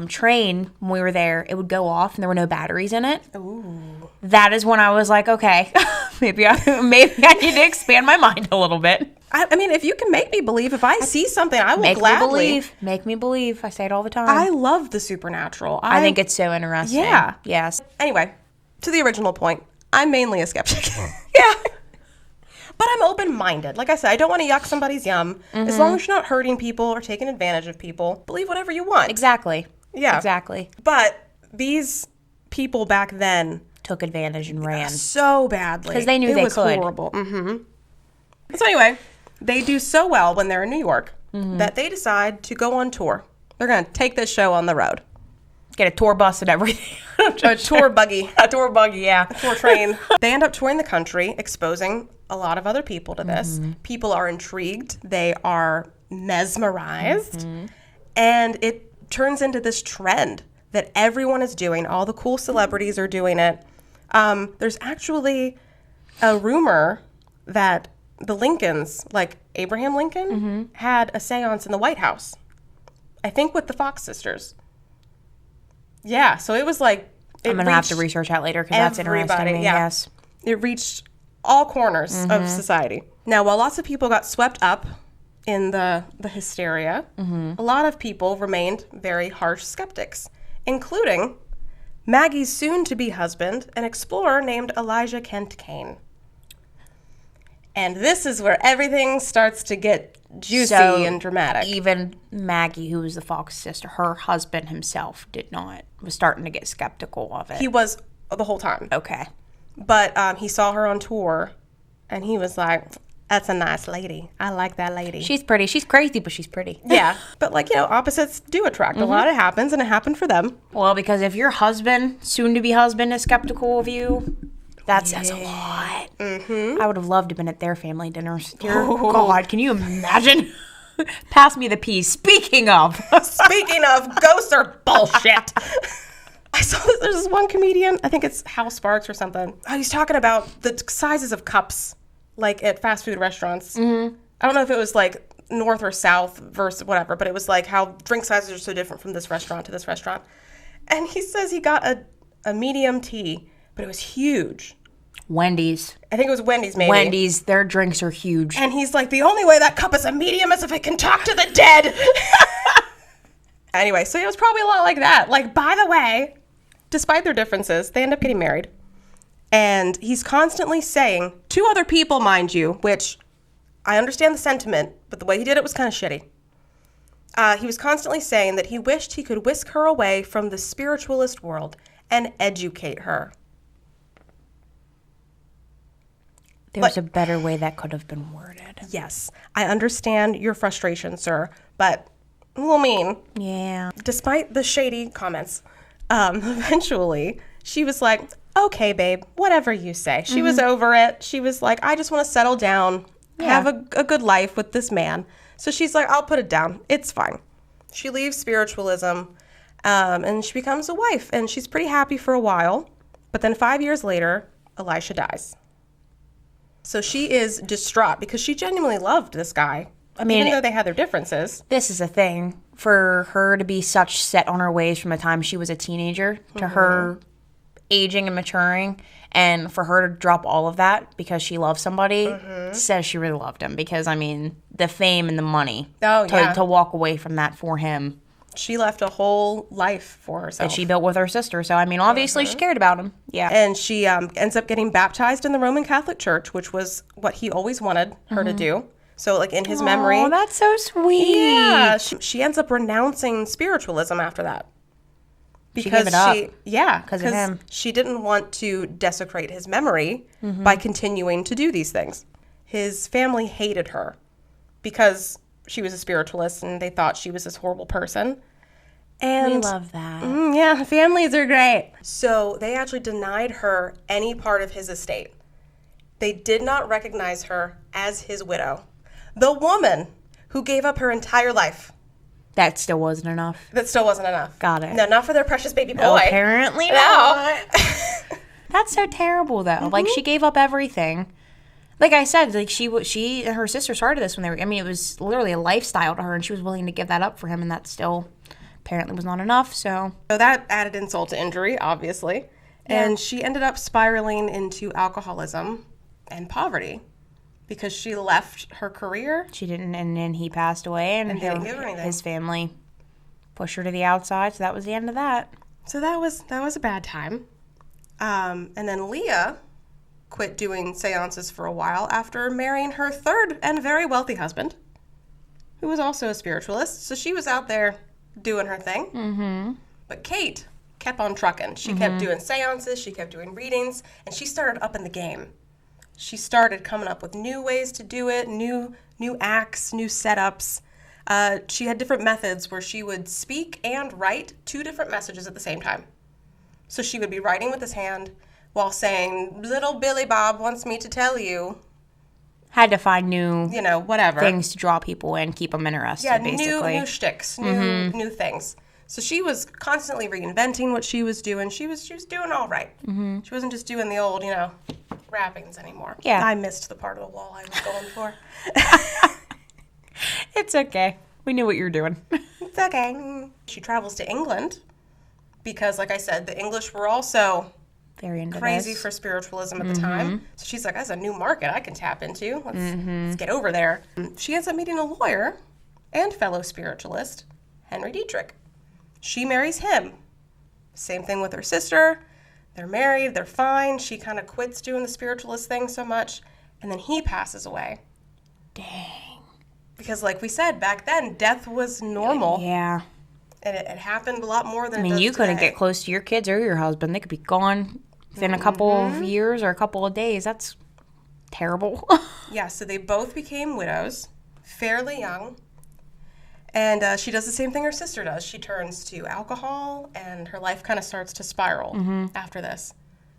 Speaker 2: train when we were there, it would go off and there were no batteries in it.
Speaker 1: Ooh.
Speaker 2: That is when I was like, okay, maybe I need to expand my mind a little bit.
Speaker 1: I mean, if you can make me believe, if I see something, I will gladly.
Speaker 2: Make me believe. I say it all the time.
Speaker 1: I love the supernatural.
Speaker 2: I think it's so interesting.
Speaker 1: Yeah.
Speaker 2: Yes.
Speaker 1: Anyway, to the original point, I'm mainly a skeptic. Yeah. But I'm open-minded. Like I said, I don't want to yuck somebody's yum. As long as you're not hurting people or taking advantage of people, believe whatever you want.
Speaker 2: Exactly.
Speaker 1: Yeah.
Speaker 2: Exactly.
Speaker 1: But these people back then
Speaker 2: took advantage and ran
Speaker 1: so badly.
Speaker 2: Because they knew they
Speaker 1: could. It was horrible. So anyway, they do so well when they're in New York that they decide to go on tour. They're going to take this show on the road.
Speaker 2: Get a tour bus and everything.
Speaker 1: A tour buggy.
Speaker 2: A tour buggy, yeah.
Speaker 1: A tour train. They end up touring the country, exposing a lot of other people to this. People are intrigued. They are mesmerized. And it turns into this trend that everyone is doing. All the cool celebrities are doing it. There's actually a rumor that the Lincolns, like Abraham Lincoln, had a seance in the White House. I think with the Fox sisters. Yeah, so it was like...
Speaker 2: I'm going to have to research that later because that's interesting to me.
Speaker 1: Yeah.
Speaker 2: Yes.
Speaker 1: It reached all corners of society. Now, while lots of people got swept up in the hysteria, a lot of people remained very harsh skeptics, including Maggie's soon-to-be husband, an explorer named Elijah Kent Kane. And this is where everything starts to get juicy and dramatic.
Speaker 2: Even Maggie, who was the Fox sister, her husband himself was starting to get skeptical of it.
Speaker 1: He was the whole time.
Speaker 2: Okay.
Speaker 1: But he saw her on tour, and he was like, that's a nice lady. I like that lady.
Speaker 2: She's pretty. She's crazy, but she's pretty.
Speaker 1: Yeah. But, opposites do attract. A lot happens, and it happened for them.
Speaker 2: Well, because if your husband, soon-to-be husband, is skeptical of you, that says a lot. I would have loved to have been at their family dinners. Dear God, can you imagine? Pass me the peas. Speaking of,
Speaker 1: ghosts are bullshit. I saw this. There's this one comedian, I think it's Hal Sparks or something. He's talking about the sizes of cups like at fast food restaurants. Mm-hmm. I don't know if it was like north or south versus whatever, but it was like how drink sizes are so different from this restaurant to this restaurant. And he says he got a medium tea, but it was huge.
Speaker 2: Wendy's.
Speaker 1: I think it was Wendy's, maybe.
Speaker 2: Wendy's, their drinks are huge.
Speaker 1: And he's like, the only way that cup is a medium is if it can talk to the dead. Anyway, so it was probably a lot like that. Like, by the way, despite their differences, they end up getting married. And he's constantly saying, to other people, mind you, which I understand the sentiment, but the way he did it was kind of shitty. He was constantly saying that he wished he could whisk her away from the spiritualist world and educate her.
Speaker 2: There's a better way that could have been worded.
Speaker 1: Yes, I understand your frustration, sir, but a little mean.
Speaker 2: Yeah.
Speaker 1: Despite the shady comments, eventually she was like, okay, babe, whatever you say. She was over it. She was like, I just want to settle down, have a good life with this man. So she's like, I'll put it down. It's fine. She leaves spiritualism and she becomes a wife. And she's pretty happy for a while. But then 5 years later, Elisha dies. So she is distraught because she genuinely loved this guy. I mean, even though they had their differences.
Speaker 2: This is a thing. For her to be such set on her ways from the time she was a teenager to her aging and maturing, and for her to drop all of that because she loves somebody, says she really loved him. Because, I mean, the fame and the money to walk away from that for him.
Speaker 1: She left a whole life for herself.
Speaker 2: That she built with her sister. So, I mean, obviously she cared about him. Yeah.
Speaker 1: And she ends up getting baptized in the Roman Catholic Church, which was what he always wanted her to do. So, like, in his memory.
Speaker 2: Oh, that's so sweet.
Speaker 1: Yeah. She ends up renouncing spiritualism after that.
Speaker 2: Because she gave it up.
Speaker 1: Because
Speaker 2: of him.
Speaker 1: She didn't want to desecrate his memory by continuing to do these things. His family hated her because she was a spiritualist and they thought she was this horrible person. And
Speaker 2: we love that.
Speaker 1: Yeah, families are great. So they actually denied her any part of his estate. They did not recognize her as his widow. The woman who gave up her entire life.
Speaker 2: That still wasn't enough.
Speaker 1: That still wasn't enough.
Speaker 2: Got it.
Speaker 1: No, not for their precious baby boy.
Speaker 2: No, apparently not. That's so terrible, though. Like, she gave up everything. Like I said, like she and her sister started this when they were, I mean, it was literally a lifestyle to her, and she was willing to give that up for him, and that still apparently was not enough, so
Speaker 1: that added insult to injury, obviously. Yeah. And she ended up spiraling into alcoholism and poverty because she left her career.
Speaker 2: She didn't, and then he passed away, and
Speaker 1: didn't give her anything.
Speaker 2: His family pushed her to the outside, so that was the end of that.
Speaker 1: So that was a bad time. And then Leah quit doing seances for a while after marrying her third and very wealthy husband, who was also a spiritualist. So she was out there doing her thing. Mm-hmm. But Kate kept on trucking. She kept doing seances, she kept doing readings, and she started up in the game. She started coming up with new ways to do it, new acts, new setups. She had different methods where she would speak and write 2 different messages at the same time. So she would be writing with his hand while saying, little Billy Bob wants me to tell you.
Speaker 2: Had to find new,
Speaker 1: whatever
Speaker 2: things to draw people in, keep them interested, basically.
Speaker 1: New shticks, new things. So she was constantly reinventing what she was doing. She was doing all right. Mm-hmm. She wasn't just doing the old, wrappings anymore. Yeah. I missed the part of the wall I was going for.
Speaker 2: It's okay. We knew what you were doing.
Speaker 1: It's okay. She travels to England because, like I said, the English were also
Speaker 2: very into
Speaker 1: crazy
Speaker 2: this.
Speaker 1: For spiritualism at the time. So she's like, that's a new market I can tap into. Let's get over there. She ends up meeting a lawyer and fellow spiritualist, Henry Dietrich. She marries him. Same thing with her sister. They're married. They're fine. She kind of quits doing the spiritualist thing so much. And then he passes away.
Speaker 2: Dang.
Speaker 1: Because like we said, back then, death was normal.
Speaker 2: Yeah.
Speaker 1: And it happened a lot more than it does
Speaker 2: you couldn't
Speaker 1: today.
Speaker 2: get close to your kids or your husband. They could be gone within a couple of years or a couple of days. That's terrible.
Speaker 1: Yeah, so they both became widows, fairly young. And she does the same thing her sister does. She turns to alcohol, and her life kind of starts to spiral after this,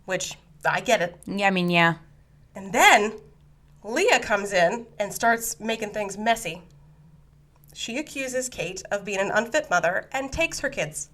Speaker 1: which I get it.
Speaker 2: Yeah, I mean, yeah.
Speaker 1: And then Leah comes in and starts making things messy. She accuses Kate of being an unfit mother and takes her kids.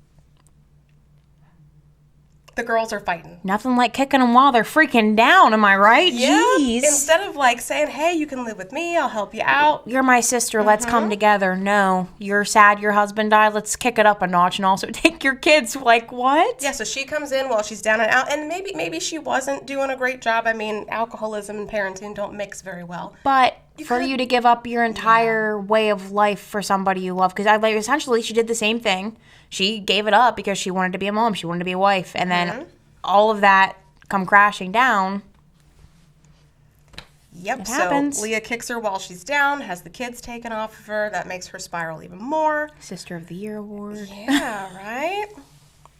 Speaker 1: the girls are fighting.
Speaker 2: Nothing like kicking them while they're freaking down, am I right?
Speaker 1: Yeah.
Speaker 2: Jeez.
Speaker 1: Instead of like saying, hey, you can live with me, I'll help you out.
Speaker 2: You're my sister, let's come together. No, you're sad your husband died, let's kick it up a notch and also take your kids. Like, what?
Speaker 1: Yeah, so she comes in while she's down and out, and maybe she wasn't doing a great job. I mean, alcoholism and parenting don't mix very well.
Speaker 2: But for you to give up your entire way of life for somebody you love, because essentially she did the same thing. She gave it up because she wanted to be a mom, she wanted to be a wife, and then all of that come crashing down.
Speaker 1: Yep,
Speaker 2: It
Speaker 1: so
Speaker 2: happens.
Speaker 1: Leah kicks her while she's down, has the kids taken off of her. That makes her spiral even more.
Speaker 2: Sister of the Year award.
Speaker 1: Yeah, right?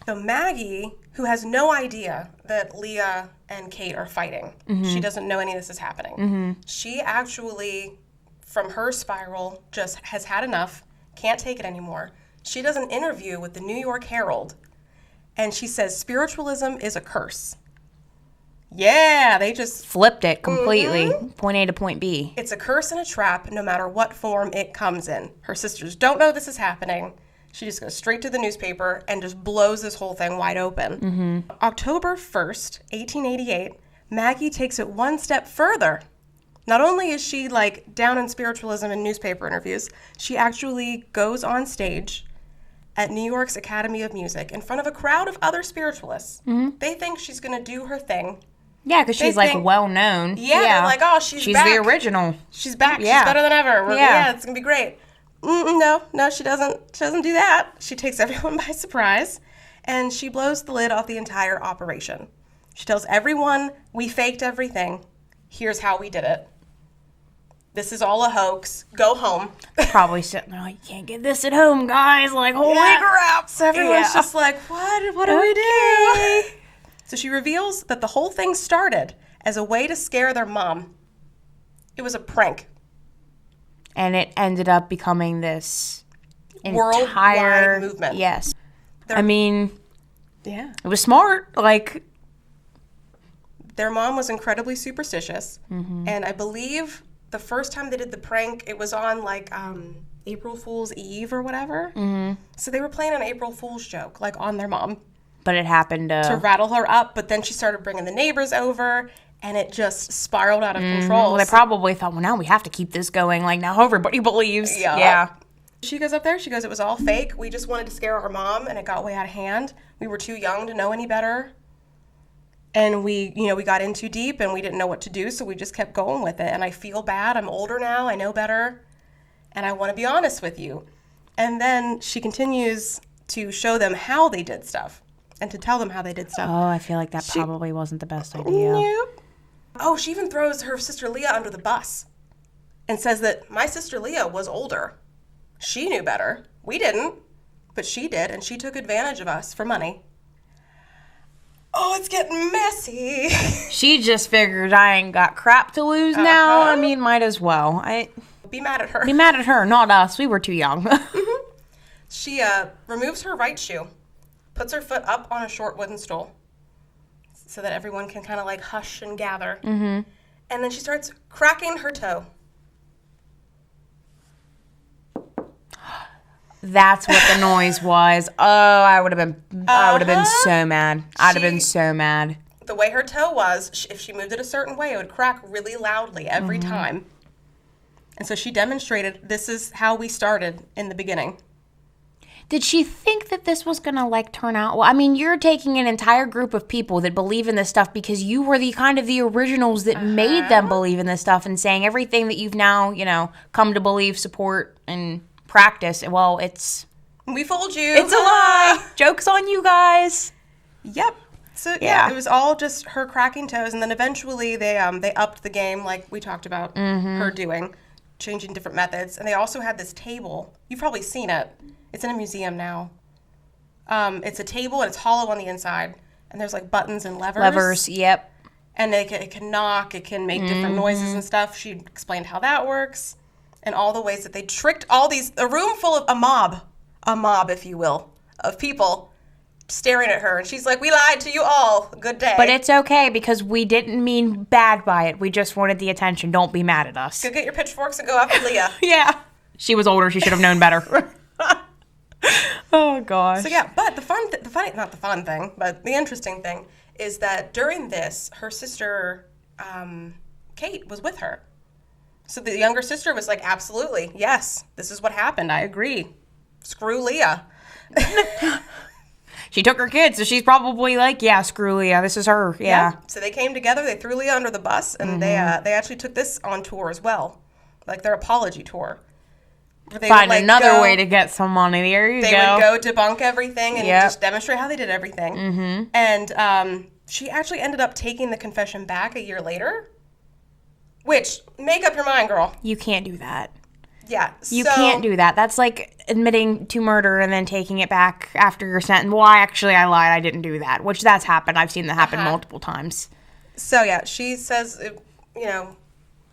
Speaker 1: So Maggie, who has no idea that Leah and Kate are fighting, she doesn't know any of this is happening. She actually, from her spiral, just has had enough, can't take it anymore. She does an interview with the New York Herald, and she says spiritualism is a curse. Yeah, they just...
Speaker 2: Flipped it completely. Point A to point B.
Speaker 1: It's a curse and a trap, no matter what form it comes in. Her sisters don't know this is happening. She just goes straight to the newspaper and just blows this whole thing wide open. October 1st, 1888, Maggie takes it one step further. Not only is she like down in spiritualism in newspaper interviews, she actually goes on stage at New York's Academy of Music in front of a crowd of other spiritualists. They think she's going to do her thing.
Speaker 2: Yeah, because she's like well known.
Speaker 1: Yeah, they're like, oh, she's back.
Speaker 2: the original.
Speaker 1: She's back.
Speaker 2: Yeah.
Speaker 1: She's better than ever.
Speaker 2: Yeah.
Speaker 1: It's gonna be great. No, she doesn't. She doesn't do that. She takes everyone by surprise, and she blows the lid off the entire operation. She tells everyone, "We faked everything. Here's how we did it. This is all a hoax. Go home."
Speaker 2: Probably sitting there like, you can't get this at home, guys. Like, holy crap.
Speaker 1: So everyone's just like, what do we do? So she reveals that the whole thing started as a way to scare their mom. It was a prank.
Speaker 2: And it ended up becoming this
Speaker 1: Worldwide
Speaker 2: entire
Speaker 1: movement.
Speaker 2: Yes.
Speaker 1: They're-
Speaker 2: I mean,
Speaker 1: Yeah.
Speaker 2: it was smart. Like,
Speaker 1: Their mom was incredibly superstitious. And I believe the first time they did the prank, it was on like April Fool's Eve or whatever. So they were playing an April Fool's joke, like on their mom,
Speaker 2: but it happened
Speaker 1: to rattle her up. But then she started bringing the neighbors over, and it just spiraled out of control.
Speaker 2: well, they probably thought, well, now we have to keep this going. Like, now everybody believes.
Speaker 1: Yeah. She goes up there, she goes, it was all fake. We just wanted to scare our mom, and it got way out of hand. We were too young to know any better. And we got in too deep, and we didn't know what to do, so we just kept going with it. And I feel bad. I'm older now. I know better. And I want to be honest with you. And then she continues to show them how they did stuff and to tell them how they did stuff.
Speaker 2: Oh, I feel like that probably wasn't the best idea.
Speaker 1: Nope. Oh, she even throws her sister Leah under the bus and says that my sister Leah was older. She knew better. We didn't, but she did, and she took advantage of us for money. Oh, it's getting messy.
Speaker 2: She just figured I ain't got crap to lose now. I mean, might as well.
Speaker 1: Be mad at her.
Speaker 2: Be mad at her, not us. We were too young.
Speaker 1: She removes her right shoe, puts her foot up on a short wooden stool so that everyone can kind of like hush and gather. And then she starts cracking her toe.
Speaker 2: That's what the noise was. Oh, I would have been so mad. I'd have been so mad.
Speaker 1: The way her toe was, if she moved it a certain way, it would crack really loudly every time. And so she demonstrated this is how we started in the beginning.
Speaker 2: Did she think that this was going to like turn out? Well, I mean, you're taking an entire group of people that believe in this stuff because you were the kind of the originals that made them believe in this stuff and saying everything that you've now, come to believe, support, and practice. Well,
Speaker 1: We fooled you.
Speaker 2: it's a lie. Joke's on you guys.
Speaker 1: Yep. So yeah, it was all just her cracking toes, and then eventually they upped the game, like we talked about her doing, changing different methods. And they also had this table. You've probably seen it. It's in a museum now. It's a table and it's hollow on the inside, and there's like buttons and levers.
Speaker 2: Levers, yep.
Speaker 1: And it can knock. It can make different noises and stuff. She explained how that works, and all the ways that they tricked a room full of a mob, if you will, of people staring at her, and she's like, "We lied to you all. Good day."
Speaker 2: But it's okay because we didn't mean bad by it. We just wanted the attention. Don't be mad at us.
Speaker 1: Go get your pitchforks and go after Leah.
Speaker 2: Yeah. She was older. She should have known better. Oh gosh.
Speaker 1: So yeah, but not the fun thing, but the interesting thing is that during this, her sister, Kate, was with her. So the younger sister was like, absolutely, yes, this is what happened. I agree. Screw Leah.
Speaker 2: She took her kids, so she's probably like, yeah, screw Leah. This is her. Yeah.
Speaker 1: So they came together. They threw Leah under the bus, and they actually took this on tour as well, like their apology tour. They
Speaker 2: Find
Speaker 1: would, like,
Speaker 2: another way to get some money. There you
Speaker 1: They
Speaker 2: go.
Speaker 1: would go debunk everything and just demonstrate how they did everything. Mm-hmm. And she actually ended up taking the confession back a year later, which, make up your mind, girl.
Speaker 2: You can't do that.
Speaker 1: Yeah.
Speaker 2: You can't do that. That's like admitting to murder and then taking it back after your sentence. Well, I lied. I didn't do that, which that's happened. I've seen that happen multiple times.
Speaker 1: So, yeah, she says,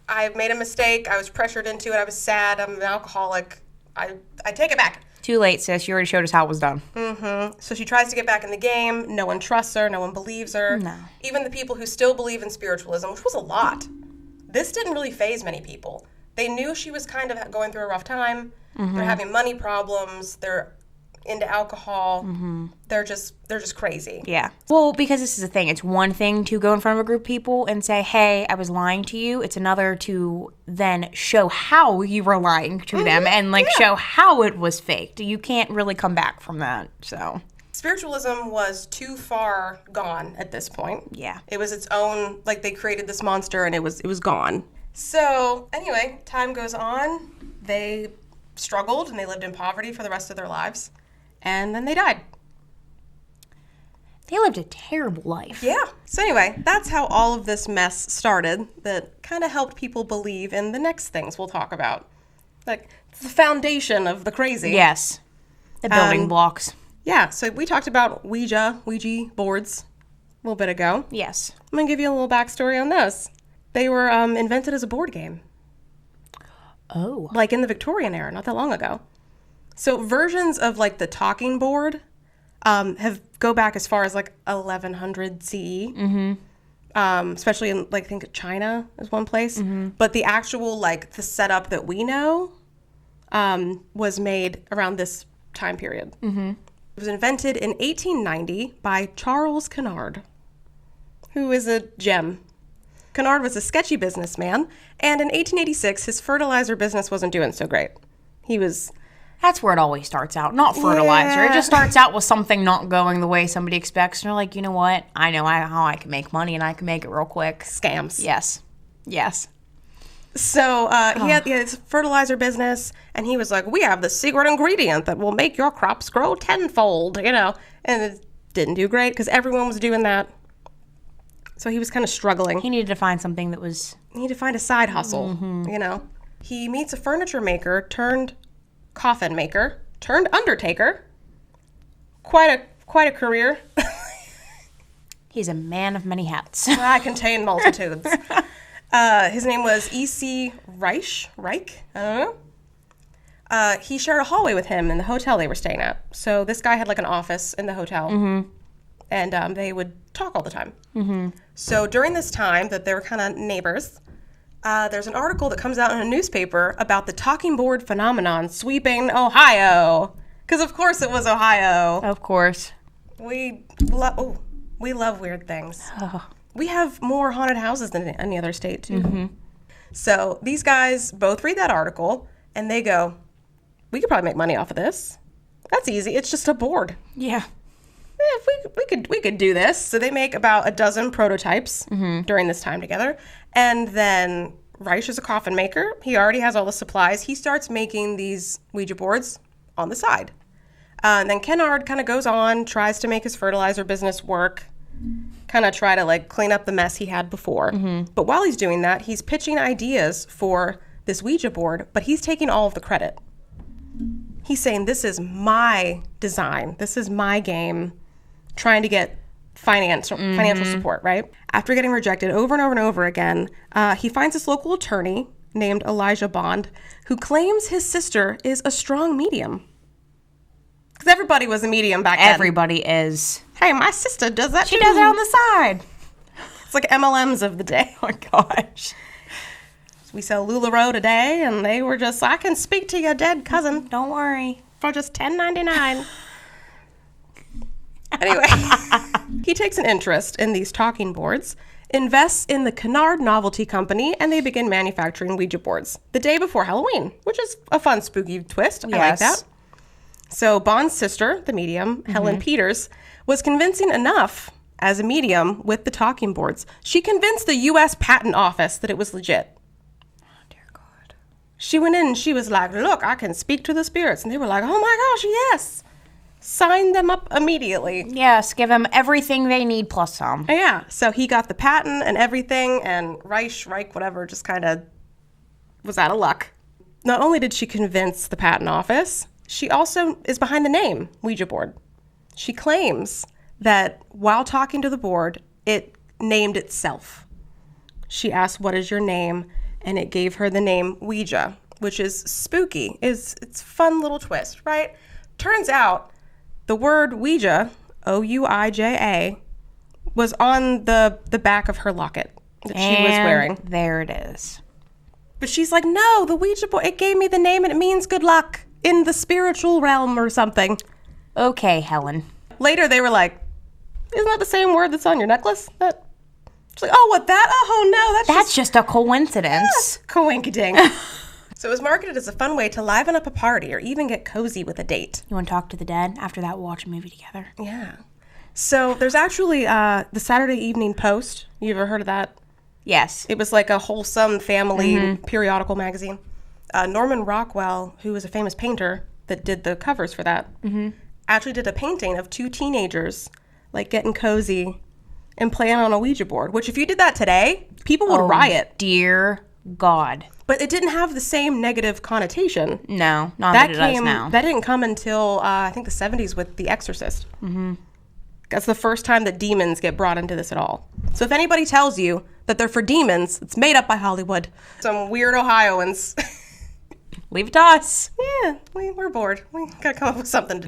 Speaker 1: I made a mistake. I was pressured into it. I was sad. I'm an alcoholic. I take it back.
Speaker 2: Too late, sis. You already showed us how it was done.
Speaker 1: Mm-hmm. So she tries to get back in the game. No one trusts her. No one believes her.
Speaker 2: No.
Speaker 1: Even the people who still believe in spiritualism, which was a lot. This didn't really faze many people. They knew she was kind of going through a rough time. Mm-hmm. They're having money problems. They're into alcohol. Mm-hmm. They're just crazy.
Speaker 2: Yeah. Well, because this is the thing. It's one thing to go in front of a group of people and say, hey, I was lying to you. It's another to then show how you were lying to them and show how it was faked. You can't really come back from that. So
Speaker 1: spiritualism was too far gone at this point.
Speaker 2: Yeah.
Speaker 1: It was its own, they created this monster and it was gone. So anyway, time goes on. They struggled and they lived in poverty for the rest of their lives. And then they died.
Speaker 2: They lived a terrible life.
Speaker 1: Yeah. So anyway, that's how all of this mess started that kind of helped people believe in the next things we'll talk about. It's the foundation of the crazy.
Speaker 2: Yes. The building blocks.
Speaker 1: Yeah. So we talked about Ouija boards a little bit ago.
Speaker 2: Yes.
Speaker 1: I'm going to give you a little backstory on those. They were invented as a board game.
Speaker 2: Oh.
Speaker 1: In the Victorian era, not that long ago. So versions of the talking board go back as far as 1100 CE. Mm-hmm. Especially in I think China is one place. Mm-hmm. But the actual the setup that we know was made around this time period. Mm-hmm. It was invented in 1890 by Charles Kennard, who is a gem. Kennard was a sketchy businessman, and in 1886, his fertilizer business wasn't doing so great.
Speaker 2: That's where it always starts out, not fertilizer.
Speaker 1: Yeah.
Speaker 2: It just starts out with something not going the way somebody expects. And you're like, you know what? I know how I can make money, and I can make it real quick.
Speaker 1: Scams.
Speaker 2: Yes.
Speaker 1: So he had his fertilizer business, and he was like, we have the secret ingredient that will make your crops grow tenfold, and it didn't do great because everyone was doing that. So he was kind of struggling.
Speaker 2: He needed to find something that was...
Speaker 1: He needed to find a side hustle, He meets a furniture maker turned coffin maker turned undertaker. Quite a career.
Speaker 2: He's a man of many hats.
Speaker 1: I contain multitudes. His name was E.C. Reich? I don't know. He shared a hallway with him in the hotel they were staying at. So this guy had an office in the hotel. Mm-hmm. And they would talk all the time. Mm-hmm. So during this time that they were kind of neighbors, there's an article that comes out in a newspaper about the talking board phenomenon sweeping Ohio. Because of course it was Ohio.
Speaker 2: Of course.
Speaker 1: We love weird things. Oh. We have more haunted houses than any other state, too. Mm-hmm. So these guys both read that article, and they go, we could probably make money off of this. That's easy. It's just a board.
Speaker 2: Yeah.
Speaker 1: We could do this. So they make about a dozen prototypes during this time together. And then Reich is a coffin maker. He already has all the supplies. He starts making these Ouija boards on the side. And then Kennard kind of goes on, tries to make his fertilizer business work, kind of try to clean up the mess he had before. Mm-hmm. But while he's doing that, he's pitching ideas for this Ouija board, but he's taking all of the credit. He's saying, this is my design. This is my game. Trying to get financial support, right? After getting rejected over and over and over again, he finds this local attorney named Elijah Bond who claims his sister is a strong medium. Because everybody was a medium back then.
Speaker 2: Everybody is.
Speaker 1: Hey, my sister does that
Speaker 2: She
Speaker 1: too.
Speaker 2: does it on the side.
Speaker 1: It's like MLMs of the day.
Speaker 2: Oh, my gosh.
Speaker 1: We sell LuLaRoe today, and they were just, I can speak to your dead cousin.
Speaker 2: Don't worry.
Speaker 1: for just $10.99. Anyway, he takes an interest in these talking boards, invests in the Kennard Novelty Company, and they begin manufacturing Ouija boards the day before Halloween, which is a fun, spooky twist. I like that. So Bond's sister, the medium, Helen Peters, was convincing enough as a medium with the talking boards. She convinced the U.S. Patent Office that it was legit.
Speaker 2: Oh, dear God.
Speaker 1: She went in and she was like, look, I can speak to the spirits. And they were like, oh my gosh, yes. Sign them up immediately.
Speaker 2: Yes, give them everything they need plus some.
Speaker 1: Yeah, so he got the patent and everything, and Reich, whatever, just kind of was out of luck. Not only did she convince the patent office, she also is behind the name Ouija board. She claims that while talking to the board, it named itself. She asked, what is your name? And it gave her the name Ouija, which is spooky. It's a fun little twist, right? Turns out the word Ouija, O-U-I-J-A, was on the back of her locket that she was wearing.
Speaker 2: There it is.
Speaker 1: But she's like, no, the Ouija board, it gave me the name and it means good luck in the spiritual realm or something.
Speaker 2: Okay, Helen.
Speaker 1: Later, they were like, isn't that the same word that's on your necklace? She's like, oh, what, that? Oh, no,
Speaker 2: That's just a coincidence.
Speaker 1: Coinkydink. So it was marketed as a fun way to liven up a party or even get cozy with a date.
Speaker 2: You want to talk to the dead after that, watch a movie together?
Speaker 1: Yeah. So there's actually the Saturday Evening Post. You ever heard of that?
Speaker 2: Yes.
Speaker 1: It was like a wholesome family periodical magazine. Norman Rockwell, who was a famous painter that did the covers for that, actually did a painting of two teenagers like getting cozy and playing on a Ouija board, which if you did that today, people would riot.
Speaker 2: Dear God.
Speaker 1: But it didn't have the same negative connotation.
Speaker 2: No, not that it does now.
Speaker 1: That didn't come until, I think, the 70s with The Exorcist. Mm-hmm. That's the first time that demons get brought into this at all. So if anybody tells you that they're for demons, it's made up by Hollywood. Some weird Ohioans.
Speaker 2: Leave it to us.
Speaker 1: Yeah, we're bored. We gotta come up with something to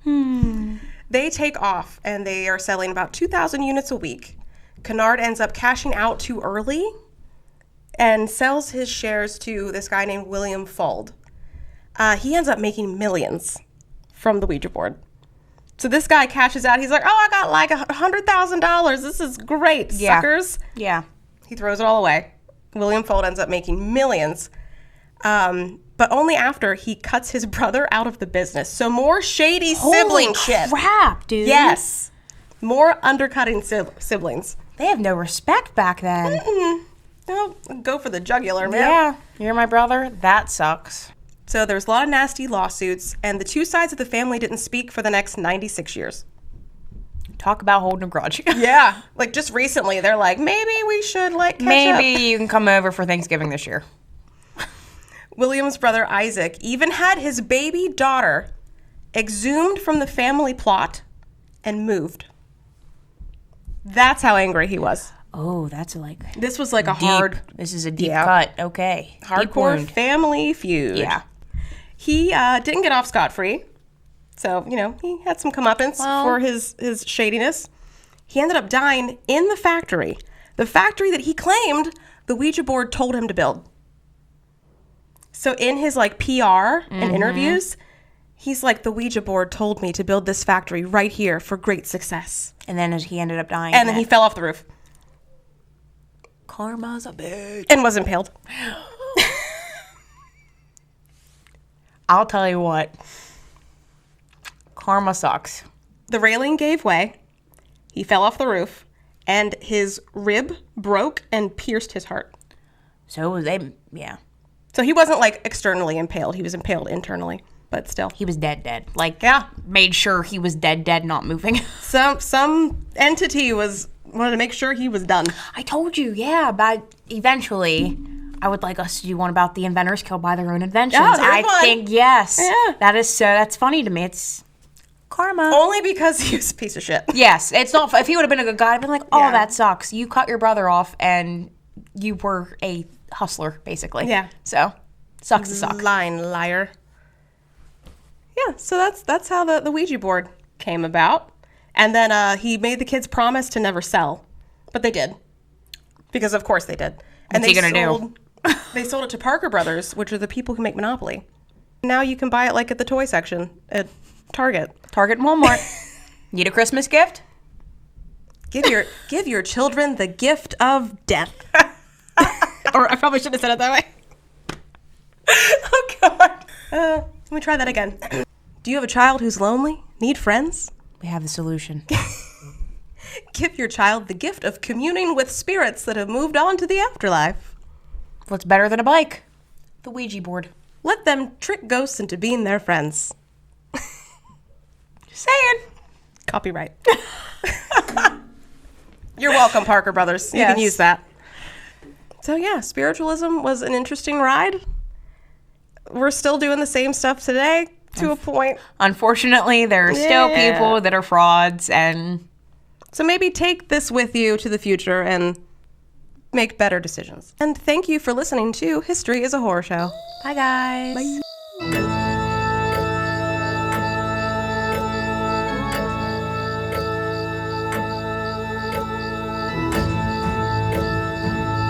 Speaker 1: do. They take off, and they are selling about 2,000 units a week. Kennard ends up cashing out too early and sells his shares to this guy named William Fuld. He ends up making millions from the Ouija board. So this guy cashes out. He's like, oh, I got like $100,000. This is great, suckers.
Speaker 2: Yeah.
Speaker 1: He throws it all away. William Fuld ends up making millions, but only after he cuts his brother out of the business. So more shady sibling shit.
Speaker 2: Crap, dude.
Speaker 1: Yes. More undercutting siblings.
Speaker 2: They have no respect back then.
Speaker 1: No, go for the jugular, man.
Speaker 2: Yeah. You're my brother? That sucks.
Speaker 1: So there's a lot of nasty lawsuits, and the two sides of the family didn't speak for the next 96 years.
Speaker 2: Talk about holding a grudge.
Speaker 1: Yeah. Like, just recently, they're like, maybe we should, like, catch up.
Speaker 2: Maybe you can come over for Thanksgiving this year.
Speaker 1: William's brother Isaac even had his baby daughter exhumed from the family plot and moved. That's how angry he was.
Speaker 2: Oh, that's like...
Speaker 1: This was like a
Speaker 2: deep. This is a deep cut. Okay.
Speaker 1: Hardcore family feud.
Speaker 2: Yeah.
Speaker 1: He didn't get off scot-free. So, he had some comeuppance for his shadiness. He ended up dying in the factory that he claimed the Ouija board told him to build. So in his PR and interviews, he's like, the Ouija board told me to build this factory right here for great success.
Speaker 2: And then he ended up dying.
Speaker 1: And then he fell off the roof.
Speaker 2: Karma's a bitch.
Speaker 1: And was impaled.
Speaker 2: I'll tell you what. Karma sucks.
Speaker 1: The railing gave way. He fell off the roof. And his rib broke and pierced his heart.
Speaker 2: So was yeah.
Speaker 1: So he wasn't externally impaled. He was impaled internally. But still.
Speaker 2: He was dead. Made sure he was dead, not moving.
Speaker 1: Some entity wanted to make sure he was done.
Speaker 2: I told you, yeah, but eventually I would like us to do one about the inventors killed by their own inventions.
Speaker 1: Oh,
Speaker 2: I
Speaker 1: fun.
Speaker 2: think, yes.
Speaker 1: Yeah.
Speaker 2: That's funny to me. It's karma.
Speaker 1: Only because he was a piece of shit.
Speaker 2: Yes, it's not, if he would have been a good guy, I'd been like, oh,
Speaker 1: Yeah.
Speaker 2: that sucks. You cut your brother off and you were a hustler, basically.
Speaker 1: Yeah.
Speaker 2: So, sucks to suck.
Speaker 1: Liar. Yeah, so that's how the Ouija board came about. And then he made the kids promise to never sell. But they did. Because of course they did. And
Speaker 2: What's he gonna
Speaker 1: do? They sold it to Parker Brothers, which are the people who make Monopoly. Now you can buy it like at the toy section at Target.
Speaker 2: Target and Walmart. Need a Christmas gift?
Speaker 1: Give your children the gift of death. Or I probably shouldn't have said it that way. Oh, God. Let me try that again. Do you have a child who's lonely? Need friends?
Speaker 2: We have the solution.
Speaker 1: Give your child the gift of communing with spirits that have moved on to the afterlife.
Speaker 2: What's better than a bike? The Ouija board.
Speaker 1: Let them trick ghosts into being their friends.
Speaker 2: Just saying.
Speaker 1: Copyright. You're welcome, Parker Brothers. You
Speaker 2: Yes.
Speaker 1: can use that. So yeah, spiritualism was an interesting ride. We're still doing the same stuff today to a point.
Speaker 2: Unfortunately, there are still
Speaker 1: Yeah.
Speaker 2: people that are frauds, and
Speaker 1: So maybe take this with you to the future and make better decisions. And thank you for listening to History is a Horror Show.
Speaker 2: bye, guys. Bye.